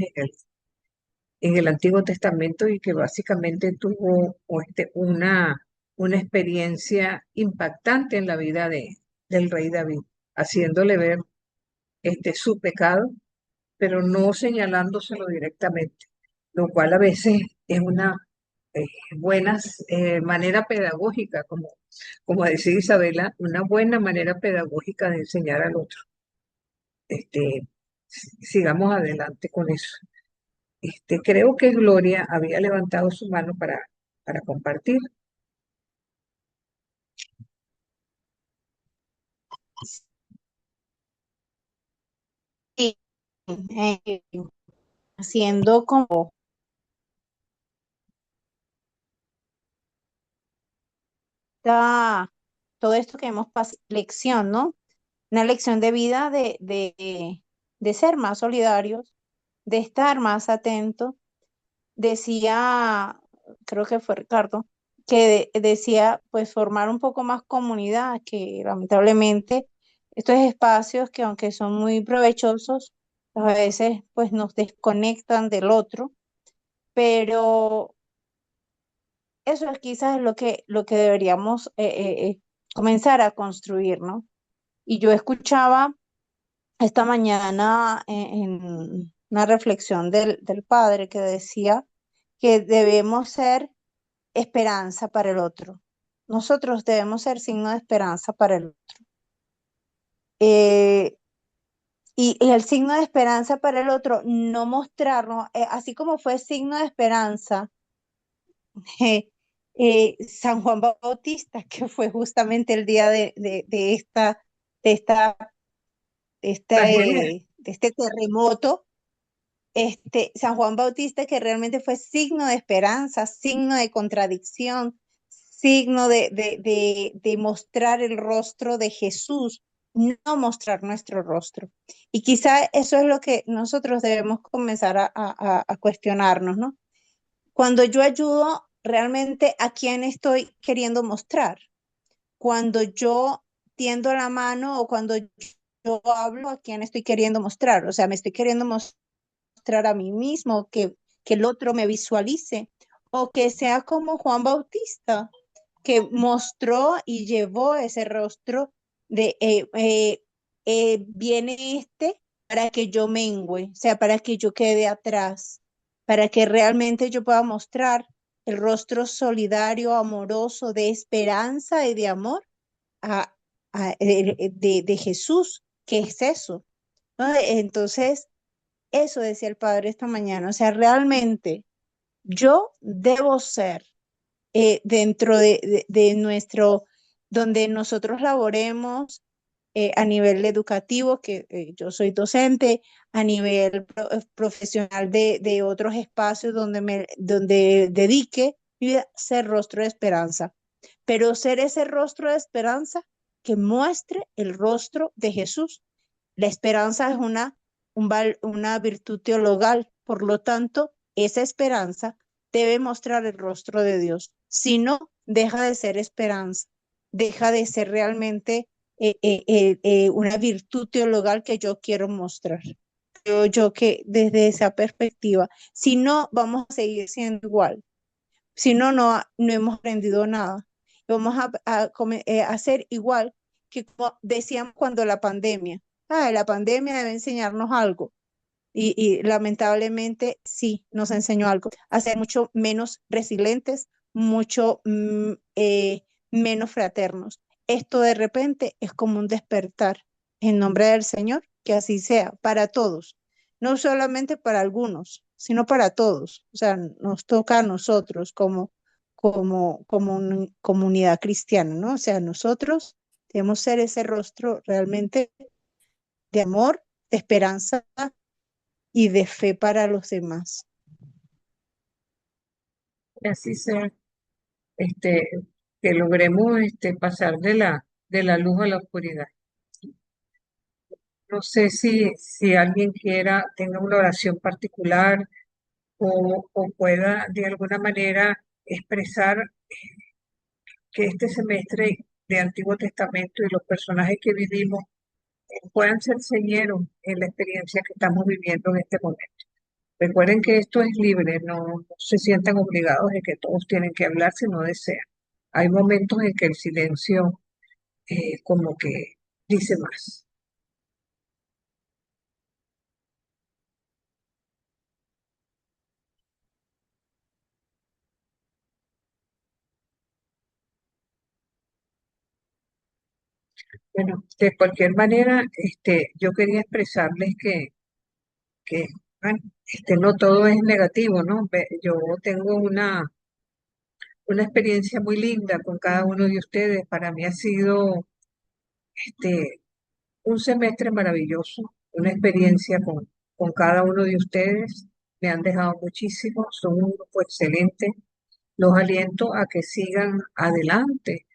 en el Antiguo Testamento y que básicamente tuvo una experiencia impactante en la vida del rey David, haciéndole ver su pecado, pero no señalándoselo directamente, lo cual a veces es una buena manera pedagógica, como decía Isabela, una buena manera pedagógica de enseñar al otro. Sigamos adelante con eso. Creo que Gloria había levantado su mano para compartir. Sí, haciendo como todo esto que hemos pasado, lección, ¿no? Una lección de vida de ser más solidarios, de estar más atentos. Decía, creo que fue Ricardo, que decía, pues formar un poco más comunidad, que lamentablemente estos espacios que aunque son muy provechosos, a veces pues nos desconectan del otro, pero eso es quizás lo que deberíamos comenzar a construir, ¿no? Y yo escuchaba esta mañana en una reflexión del padre que decía que debemos ser esperanza para el otro. Nosotros debemos ser signo de esperanza para el otro. Y el signo de esperanza para el otro, no mostrarnos, así como fue signo de esperanza San Juan Bautista, que fue justamente el día de este terremoto, San Juan Bautista, que realmente fue signo de esperanza, signo de contradicción, signo de mostrar el rostro de Jesús, no mostrar nuestro rostro. Y quizá eso es lo que nosotros debemos comenzar a cuestionarnos, ¿no? Cuando yo ayudo, realmente a quién estoy queriendo mostrar. Cuando yo tiendo la mano o cuando yo hablo, a quién estoy queriendo mostrar. O sea, me estoy queriendo mostrar a mí mismo, que el otro me visualice, o que sea como Juan Bautista, que mostró y llevó ese rostro de viene para que yo mengüe, o sea, para que yo quede atrás, para que realmente yo pueda mostrar el rostro solidario, amoroso, de esperanza y de amor de Jesús, que es eso, ¿no? Entonces, eso decía el Padre esta mañana, o sea, realmente yo debo ser dentro de nuestro, donde nosotros laboremos a nivel educativo, que yo soy docente, a nivel profesional de otros espacios donde dedique mi vida, ser rostro de esperanza, pero ser ese rostro de esperanza que muestre el rostro de Jesús. La esperanza es una virtud teologal, por lo tanto, esa esperanza debe mostrar el rostro de Dios. Si no, deja de ser esperanza, deja de ser realmente una virtud teologal que yo quiero mostrar. Yo que desde esa perspectiva, si no, vamos a seguir siendo igual. Si no, no hemos aprendido nada. Vamos a hacer igual que como decíamos cuando la pandemia. La pandemia debe enseñarnos algo. Y lamentablemente sí, nos enseñó algo. A ser mucho menos resilientes, mucho menos fraternos. Esto de repente es como un despertar. En nombre del Señor, que así sea, para todos. No solamente para algunos, sino para todos. O sea, nos toca a nosotros como una comunidad cristiana, ¿no? O sea, nosotros debemos ser ese rostro realmente de amor, de esperanza y de fe para los demás. Que así sea, este, que logremos pasar de la luz a la oscuridad. No sé si alguien tenga una oración particular o pueda de alguna manera expresar que este semestre de Antiguo Testamento y los personajes que vivimos puedan ser señeros en la experiencia que estamos viviendo en este momento. Recuerden que esto es libre, no se sientan obligados de que todos tienen que hablar si no desean. Hay momentos en que el silencio como que dice más. Bueno, de cualquier manera, yo quería expresarles que bueno, no todo es negativo, ¿no? Yo tengo una experiencia muy linda con cada uno de ustedes. Para mí ha sido este, un semestre maravilloso, una experiencia con cada uno de ustedes. Me han dejado muchísimo, son un grupo excelente. Los aliento a que sigan adelante,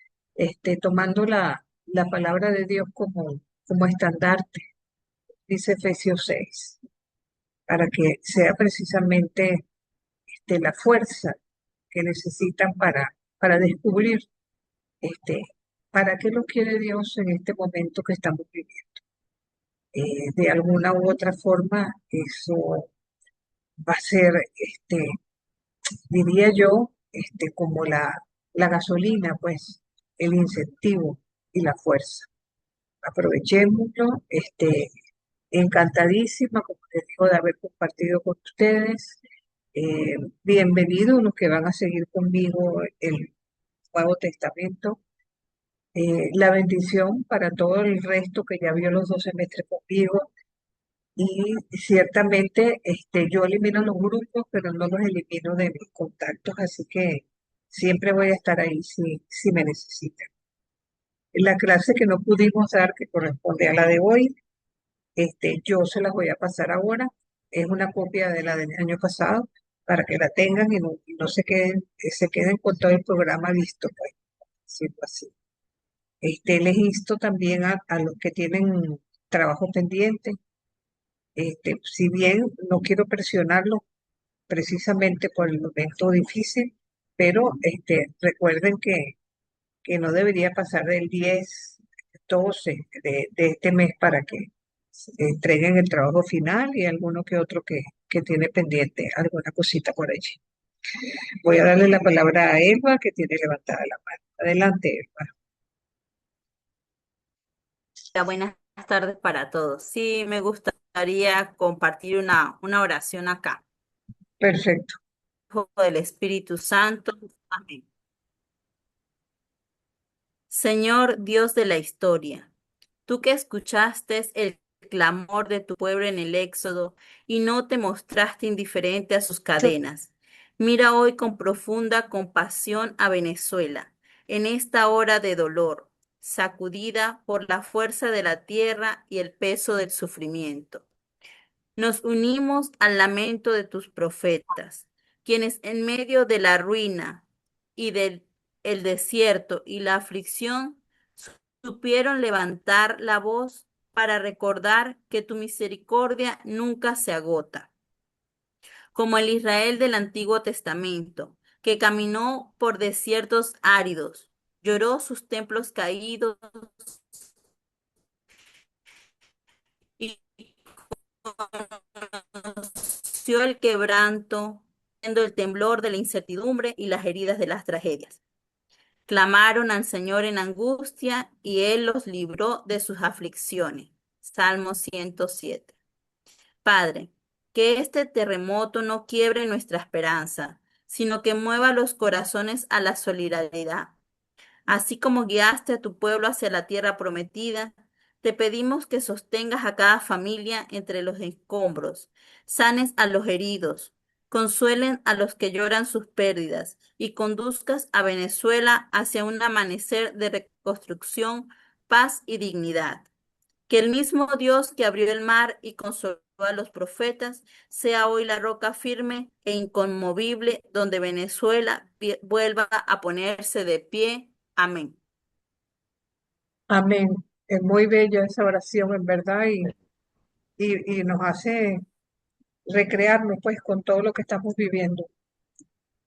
tomando la palabra de Dios como estandarte, dice Efesios 6, para que sea precisamente la fuerza que necesitan para descubrir este, para qué lo quiere Dios en este momento que estamos viviendo. De alguna u otra forma, eso va a ser, diría yo, como la gasolina, pues, el incentivo y la fuerza. Aprovechémoslo, encantadísima, como les digo, de haber compartido con ustedes. Bienvenidos los que van a seguir conmigo el Nuevo Testamento. La bendición para todo el resto que ya vio los 2 semestres conmigo. Y ciertamente yo elimino los grupos, pero no los elimino de mis contactos, así que siempre voy a estar ahí si me necesitan. La clase que no pudimos dar, que corresponde a la de hoy, yo se las voy a pasar ahora. Es una copia de la del año pasado para que la tengan y no se queden con todo el programa listo, pues, decirlo así. Les insto también a los que tienen trabajo pendiente, si bien no quiero presionarlos precisamente por el momento difícil, pero recuerden que no debería pasar del 10, 12 de este mes para que entreguen el trabajo final y alguno que otro que tiene pendiente alguna cosita por allí. Voy a darle la palabra a Elba, que tiene levantada la mano. Adelante, Elba. Buenas tardes para todos. Sí, me gustaría compartir una oración acá. Perfecto. Hijo del Espíritu Santo. Amén. Señor Dios de la historia, tú que escuchaste el clamor de tu pueblo en el Éxodo y no te mostraste indiferente a sus cadenas, mira hoy con profunda compasión a Venezuela, en esta hora de dolor, sacudida por la fuerza de la tierra y el peso del sufrimiento. Nos unimos al lamento de tus profetas, quienes en medio de la ruina y del el desierto y la aflicción supieron levantar la voz para recordar que tu misericordia nunca se agota. Como el Israel del Antiguo Testamento, que caminó por desiertos áridos, lloró sus templos caídos conoció el quebranto, siendo el temblor de la incertidumbre y las heridas de las tragedias. Clamaron al Señor en angustia y Él los libró de sus aflicciones. Salmo 107. Padre, que este terremoto no quiebre nuestra esperanza, sino que mueva los corazones a la solidaridad. Así como guiaste a tu pueblo hacia la tierra prometida, te pedimos que sostengas a cada familia entre los escombros, sanes a los heridos, consuelen a los que lloran sus pérdidas y conduzcas a Venezuela hacia un amanecer de reconstrucción, paz y dignidad. Que el mismo Dios que abrió el mar y consoló a los profetas sea hoy la roca firme e inconmovible donde Venezuela vuelva a ponerse de pie. Amén. Amén. Es muy bella esa oración, en verdad, y nos hace recrearnos pues con todo lo que estamos viviendo.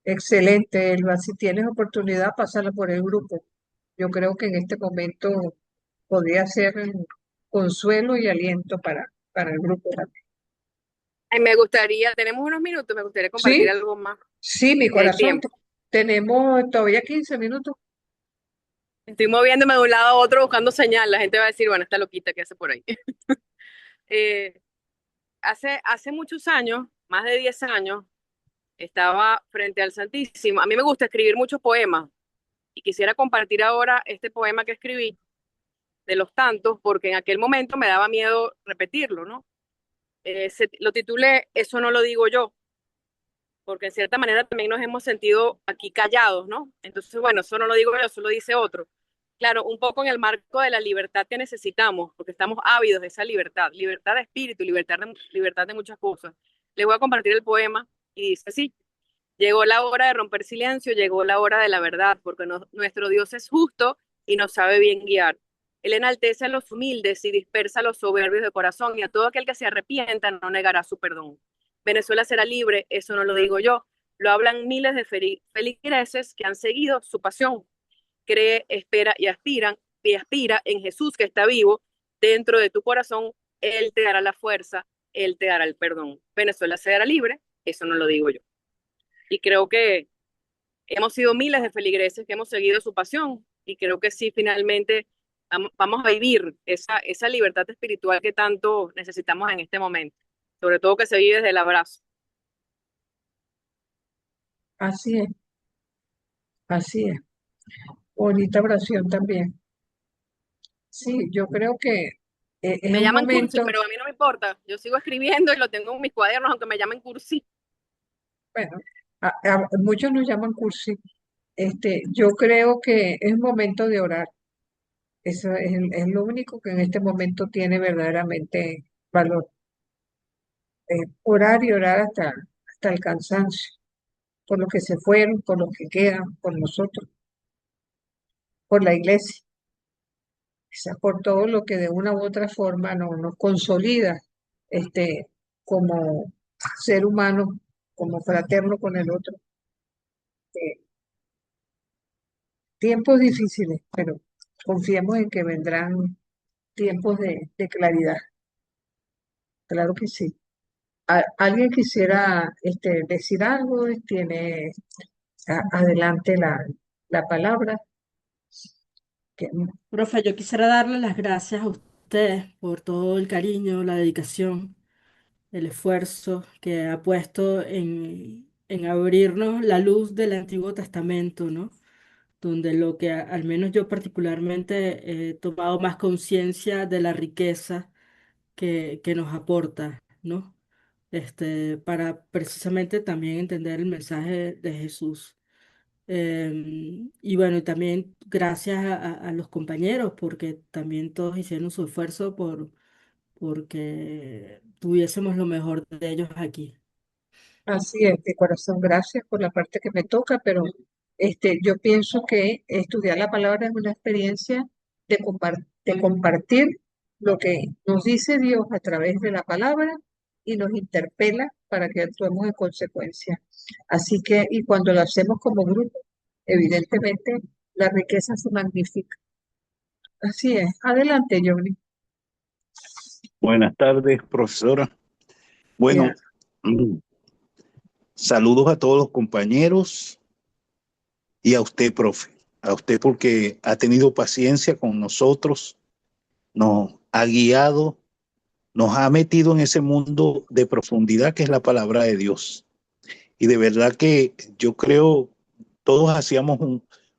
Excelente, Elba. Si tienes oportunidad, pásala por el grupo. Yo creo que en este momento podría ser un consuelo y aliento para el grupo también. Ay, me gustaría, tenemos unos minutos, me gustaría compartir Sí, algo más, sí, mi si hay corazón. tiempo. Tenemos todavía 15 minutos. Estoy moviéndome de un lado a otro buscando señal. La gente va a decir, bueno, esta loquita, ¿qué hace por ahí? Eh, hace muchos años, más de 10 años, estaba frente al Santísimo. A mí me gusta escribir muchos poemas y quisiera compartir ahora este poema que escribí de los tantos, porque en aquel momento me daba miedo repetirlo, ¿no? Lo titulé Eso no lo digo yo, porque en cierta manera también nos hemos sentido aquí callados, ¿no? Entonces, bueno, eso no lo digo yo, eso lo dice otro. Claro, un poco en el marco de la libertad que necesitamos, porque estamos ávidos de esa libertad, libertad de espíritu, libertad de muchas cosas. Les voy a compartir el poema y dice así: llegó la hora de romper silencio, llegó la hora de la verdad, porque nuestro Dios es justo y nos sabe bien guiar. Él enaltece a los humildes y dispersa a los soberbios de corazón, y a todo aquel que se arrepienta no negará su perdón. Venezuela será libre, eso no lo digo yo, lo hablan miles de feligreses que han seguido su pasión. Cree, espera y aspira en Jesús que está vivo dentro de tu corazón. Él te dará la fuerza, Él te dará el perdón. Venezuela será libre, eso no lo digo yo. Y creo que hemos sido miles de feligreses que hemos seguido su pasión, y creo que sí, finalmente vamos a vivir esa libertad espiritual que tanto necesitamos en este momento, sobre todo que se vive desde el abrazo. Así es, así es. Bonita oración también. Sí, yo creo que es Me un llaman cursi, momento, pero a mí no me importa, yo sigo escribiendo y lo tengo en mis cuadernos, aunque me llamen cursi. bueno, muchos nos llaman cursi. Yo creo que es un momento de orar. Eso es lo único que en este momento tiene verdaderamente valor. Orar y orar hasta el cansancio, por los que se fueron, por los que quedan, por nosotros, por la iglesia, quizás por todo lo que de una u otra forma nos consolida este, como ser humano, como fraterno con el otro. Eh, Tiempos difíciles, pero confiemos en que vendrán tiempos de claridad. Claro que sí. ¿Alguien quisiera decir algo? Tiene adelante la palabra. Que- Profe, yo quisiera darle las gracias a ustedes por todo el cariño, la dedicación, el esfuerzo que ha puesto en abrirnos la luz del Antiguo Testamento, ¿no? Donde lo que al menos yo particularmente he tomado más conciencia de la riqueza que nos aporta, ¿no? Para precisamente también entender el mensaje de Jesús. Y bueno, y también gracias a los compañeros, porque también todos hicieron su esfuerzo porque tuviésemos lo mejor de ellos aquí. Así es, de corazón, gracias por la parte que me toca, pero yo pienso que estudiar la palabra es una experiencia de compartir lo que nos dice Dios a través de la palabra y nos interpela para que actuemos en consecuencia. Así que, y cuando lo hacemos como grupo, evidentemente la riqueza se magnifica. Así es. Adelante, Johnny. Buenas tardes, profesora. Bueno, Ya. saludos a todos los compañeros y a usted, profe. A usted porque ha tenido paciencia con nosotros, nos ha guiado, nos ha metido en ese mundo de profundidad que es la palabra de Dios. Y de verdad que yo creo, todos hacíamos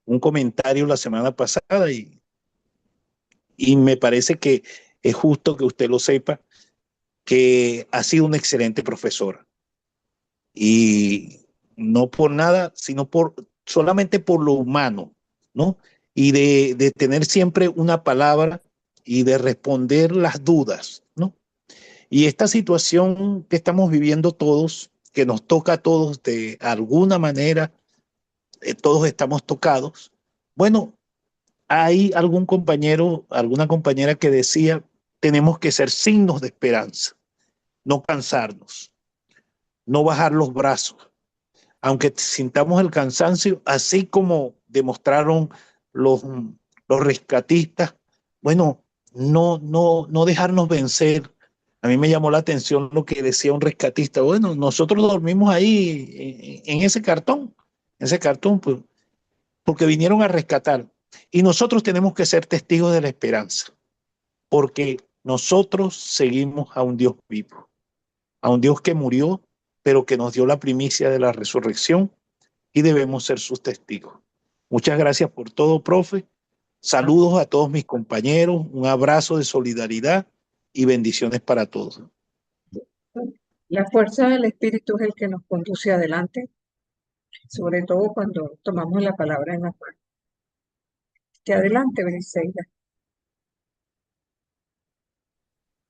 un comentario la semana pasada y me parece que es justo que usted lo sepa, que ha sido una excelente profesora. Y no por nada, sino solamente por lo humano, ¿no? Y de tener siempre una palabra y de responder las dudas, ¿no? Y esta situación que estamos viviendo todos, que nos toca a todos de alguna manera, todos estamos tocados. Bueno, hay algún compañero, alguna compañera que decía, tenemos que ser signos de esperanza, no cansarnos, no bajar los brazos, aunque sintamos el cansancio, así como demostraron los rescatistas, bueno, no dejarnos vencer. A mí me llamó la atención lo que decía un rescatista. Bueno, nosotros dormimos ahí en ese cartón, pues, porque vinieron a rescatar. Y nosotros tenemos que ser testigos de la esperanza, porque nosotros seguimos a un Dios vivo, a un Dios que murió, pero que nos dio la primicia de la resurrección y debemos ser sus testigos. Muchas gracias por todo, profe. Saludos a todos mis compañeros, un abrazo de solidaridad y bendiciones para todos. La fuerza del Espíritu es el que nos conduce adelante, sobre todo cuando tomamos la palabra en las manos. Que adelante, Briseida.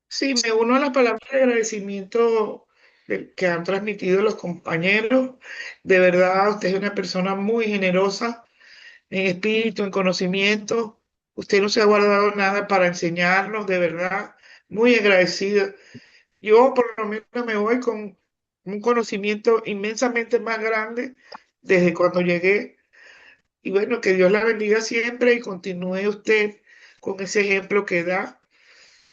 Sí, me uno a las palabras de agradecimiento que han transmitido los compañeros. De verdad, usted es una persona muy generosa en espíritu, en conocimiento. Usted no se ha guardado nada para enseñarnos, de verdad, muy agradecida. Yo por lo menos me voy con un conocimiento inmensamente más grande desde cuando llegué. Y bueno, que Dios la bendiga siempre y continúe usted con ese ejemplo que da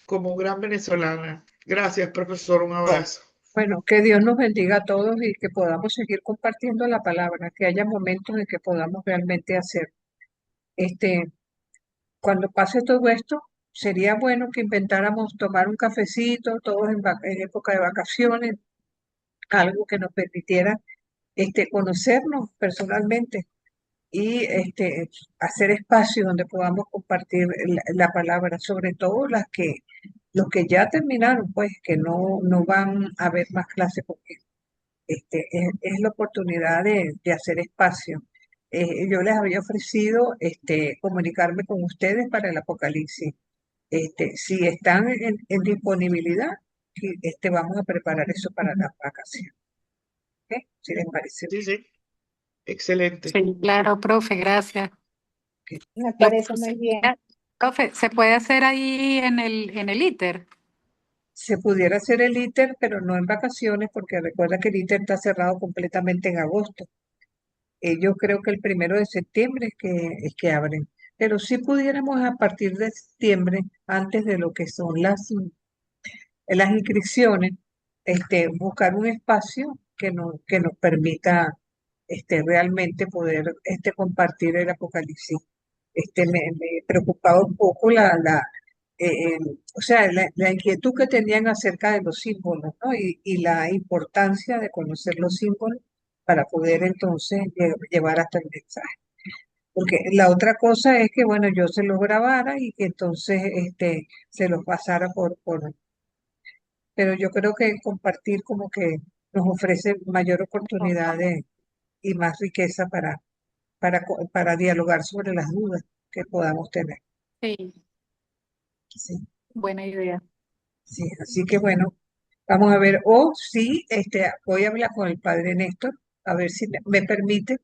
como gran venezolana. Gracias, profesor. Un abrazo. Bueno, que Dios nos bendiga a todos y que podamos seguir compartiendo la palabra, que haya momentos en que podamos realmente hacer. Cuando pase todo esto, sería bueno que inventáramos tomar un cafecito, todos en época de vacaciones, algo que nos permitiera conocernos personalmente y hacer espacio donde podamos compartir la palabra, sobre todo los que ya terminaron, pues que no van a ver más clases porque es la oportunidad de hacer espacio. Yo les había ofrecido comunicarme con ustedes para el Apocalipsis. Si están en disponibilidad, vamos a preparar eso para las vacaciones. ¿Ok? Si les parece Sí, bien. sí. Excelente. Sí, claro, profe, gracias. Me Lo parece muy bien. profe, ¿se puede hacer ahí en el ITER? Se pudiera hacer el ITER, pero no en vacaciones, porque recuerda que el ITER está cerrado completamente en agosto. Yo creo que el 1 de septiembre es que abren. Pero sí pudiéramos a partir de septiembre, antes de lo que son las inscripciones, buscar un espacio que nos permita realmente poder compartir el Apocalipsis. Me preocupaba un poco o sea, la inquietud que tenían acerca de los símbolos, ¿no? Y la importancia de conocer los símbolos para poder entonces llevar hasta el mensaje. Porque la otra cosa es que, bueno, yo se los grabara y que entonces se los pasara pero yo creo que compartir como que nos ofrece mayor oportunidad y más riqueza para dialogar sobre las dudas que podamos tener. Sí, Sí, buena idea. sí, así que bueno, vamos a ver, o si voy a hablar con el padre Néstor, a ver si me permite,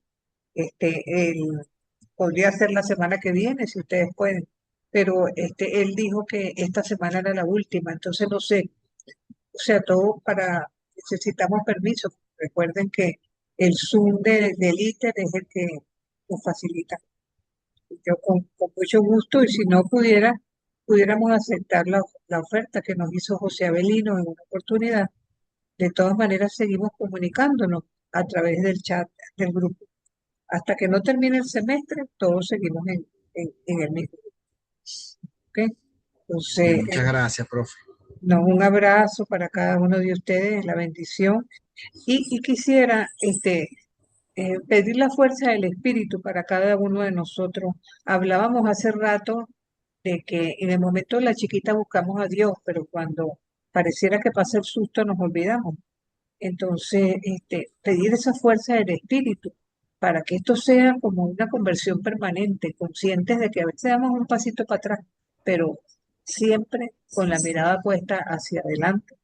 podría ser la semana que viene, si ustedes pueden, pero él dijo que esta semana era la última, entonces no sé, o sea, necesitamos permiso. Recuerden que el Zoom del ITER es el que nos facilita. Yo con mucho gusto, y si no pudiéramos aceptar la oferta que nos hizo José Avelino en una oportunidad de todas maneras seguimos comunicándonos a través del chat del grupo. Hasta que no termine el semestre, todos seguimos en el mismo grupo. ¿Ok? Entonces, Muchas gracias, profe. no, un abrazo para cada uno de ustedes, la bendición. Y quisiera pedir la fuerza del Espíritu para cada uno de nosotros. Hablábamos hace rato de que en el momento de la chiquita buscamos a Dios, pero cuando pareciera que pasa el susto nos olvidamos. Entonces, pedir esa fuerza del Espíritu para que esto sea como una conversión permanente, conscientes de que a veces damos un pasito para atrás, pero siempre con la mirada puesta hacia adelante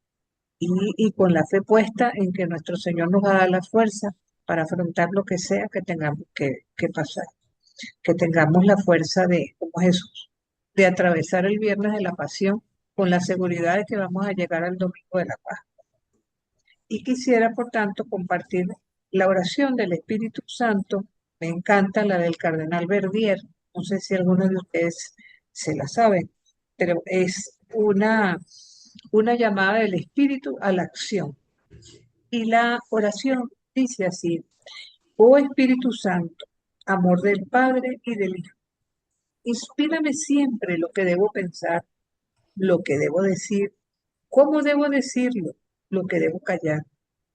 y con la fe puesta en que nuestro Señor nos va a dar la fuerza para afrontar lo que sea que tengamos que pasar, que tengamos la fuerza de, como Jesús, de atravesar el viernes de la pasión con la seguridad de que vamos a llegar al domingo de la paz. Y quisiera, por tanto, compartir la oración del Espíritu Santo. Me encanta la del cardenal Verdier. No sé si alguno de ustedes se la sabe, pero es una llamada del Espíritu a la acción. Y la oración dice así: Oh Espíritu Santo, amor del Padre y del Hijo, inspírame siempre lo que debo pensar, lo que debo decir, cómo debo decirlo, lo que debo callar,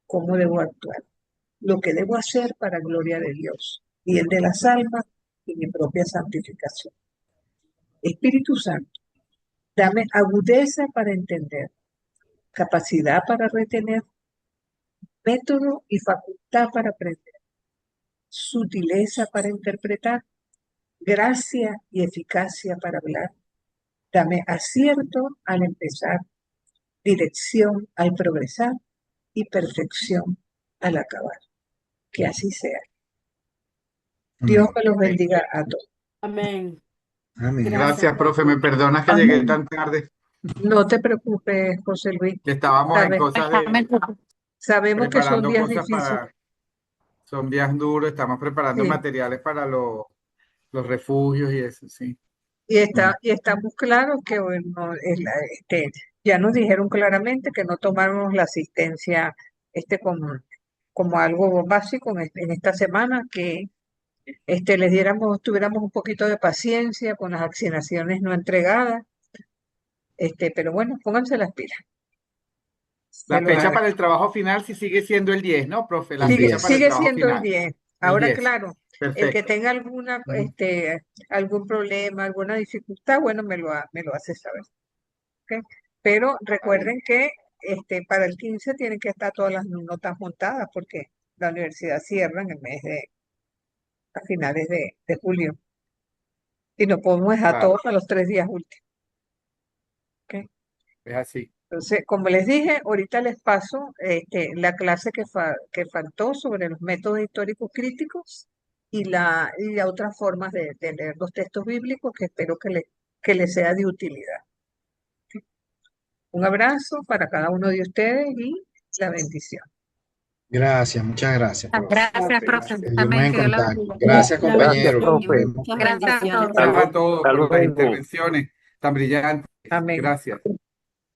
cómo debo actuar, lo que debo hacer para gloria de Dios, y el de las almas y mi propia santificación. Espíritu Santo, dame agudeza para entender, capacidad para retener, método y facultad para aprender, sutileza para interpretar, gracia y eficacia para hablar. Dame acierto al empezar, dirección al progresar y perfección al acabar. Que así sea. Dios me los bendiga a todos. Amén. Amén. Gracias, profe. Me perdonas que llegué Amén. tan tarde, No te preocupes, José Luis. que estábamos en Sabe- cosas de Sabemos que son preparando días cosas difíciles son días duros, estamos preparando sí, materiales para los refugios y eso, sí. y estamos claros que bueno, ya nos dijeron claramente que no tomáramos la asistencia como algo básico en esta semana, que tuviéramos un poquito de paciencia con las asignaciones no entregadas, pero bueno, pónganse las pilas. La Se los fecha para agradezco. el trabajo final sí sigue siendo el 10, ¿no, profe? La El Sigue, fecha para el sigue trabajo siendo el final, 10. el Ahora, 10. claro, el que Perfecto. tenga Ujú. algún problema, alguna dificultad, bueno, me lo hace saber. ¿Ok? Pero recuerden que para el 15 tienen que estar todas las notas montadas porque la universidad cierra en el a finales de julio y no podemos dejar Claro, todo para los 3 días últimos. ¿Ok? es así. Entonces, como les dije, ahorita les paso la clase que faltó sobre los métodos históricos críticos y las otras formas de leer los textos bíblicos que espero que les sea de utilidad. Un abrazo para cada uno de ustedes y la bendición. Gracias, muchas gracias, profe. Gracias, profe. Gracias. Seguimos Amén, en que Dios la contacto. bendiga. Gracias, La Gracias, compañeros. bendición. Nos profe. vemos. Muchas Gracias a bendiciones. todos. Gracias a Hasta todos hasta por las luego. intervenciones tan brillantes. Amén. Gracias.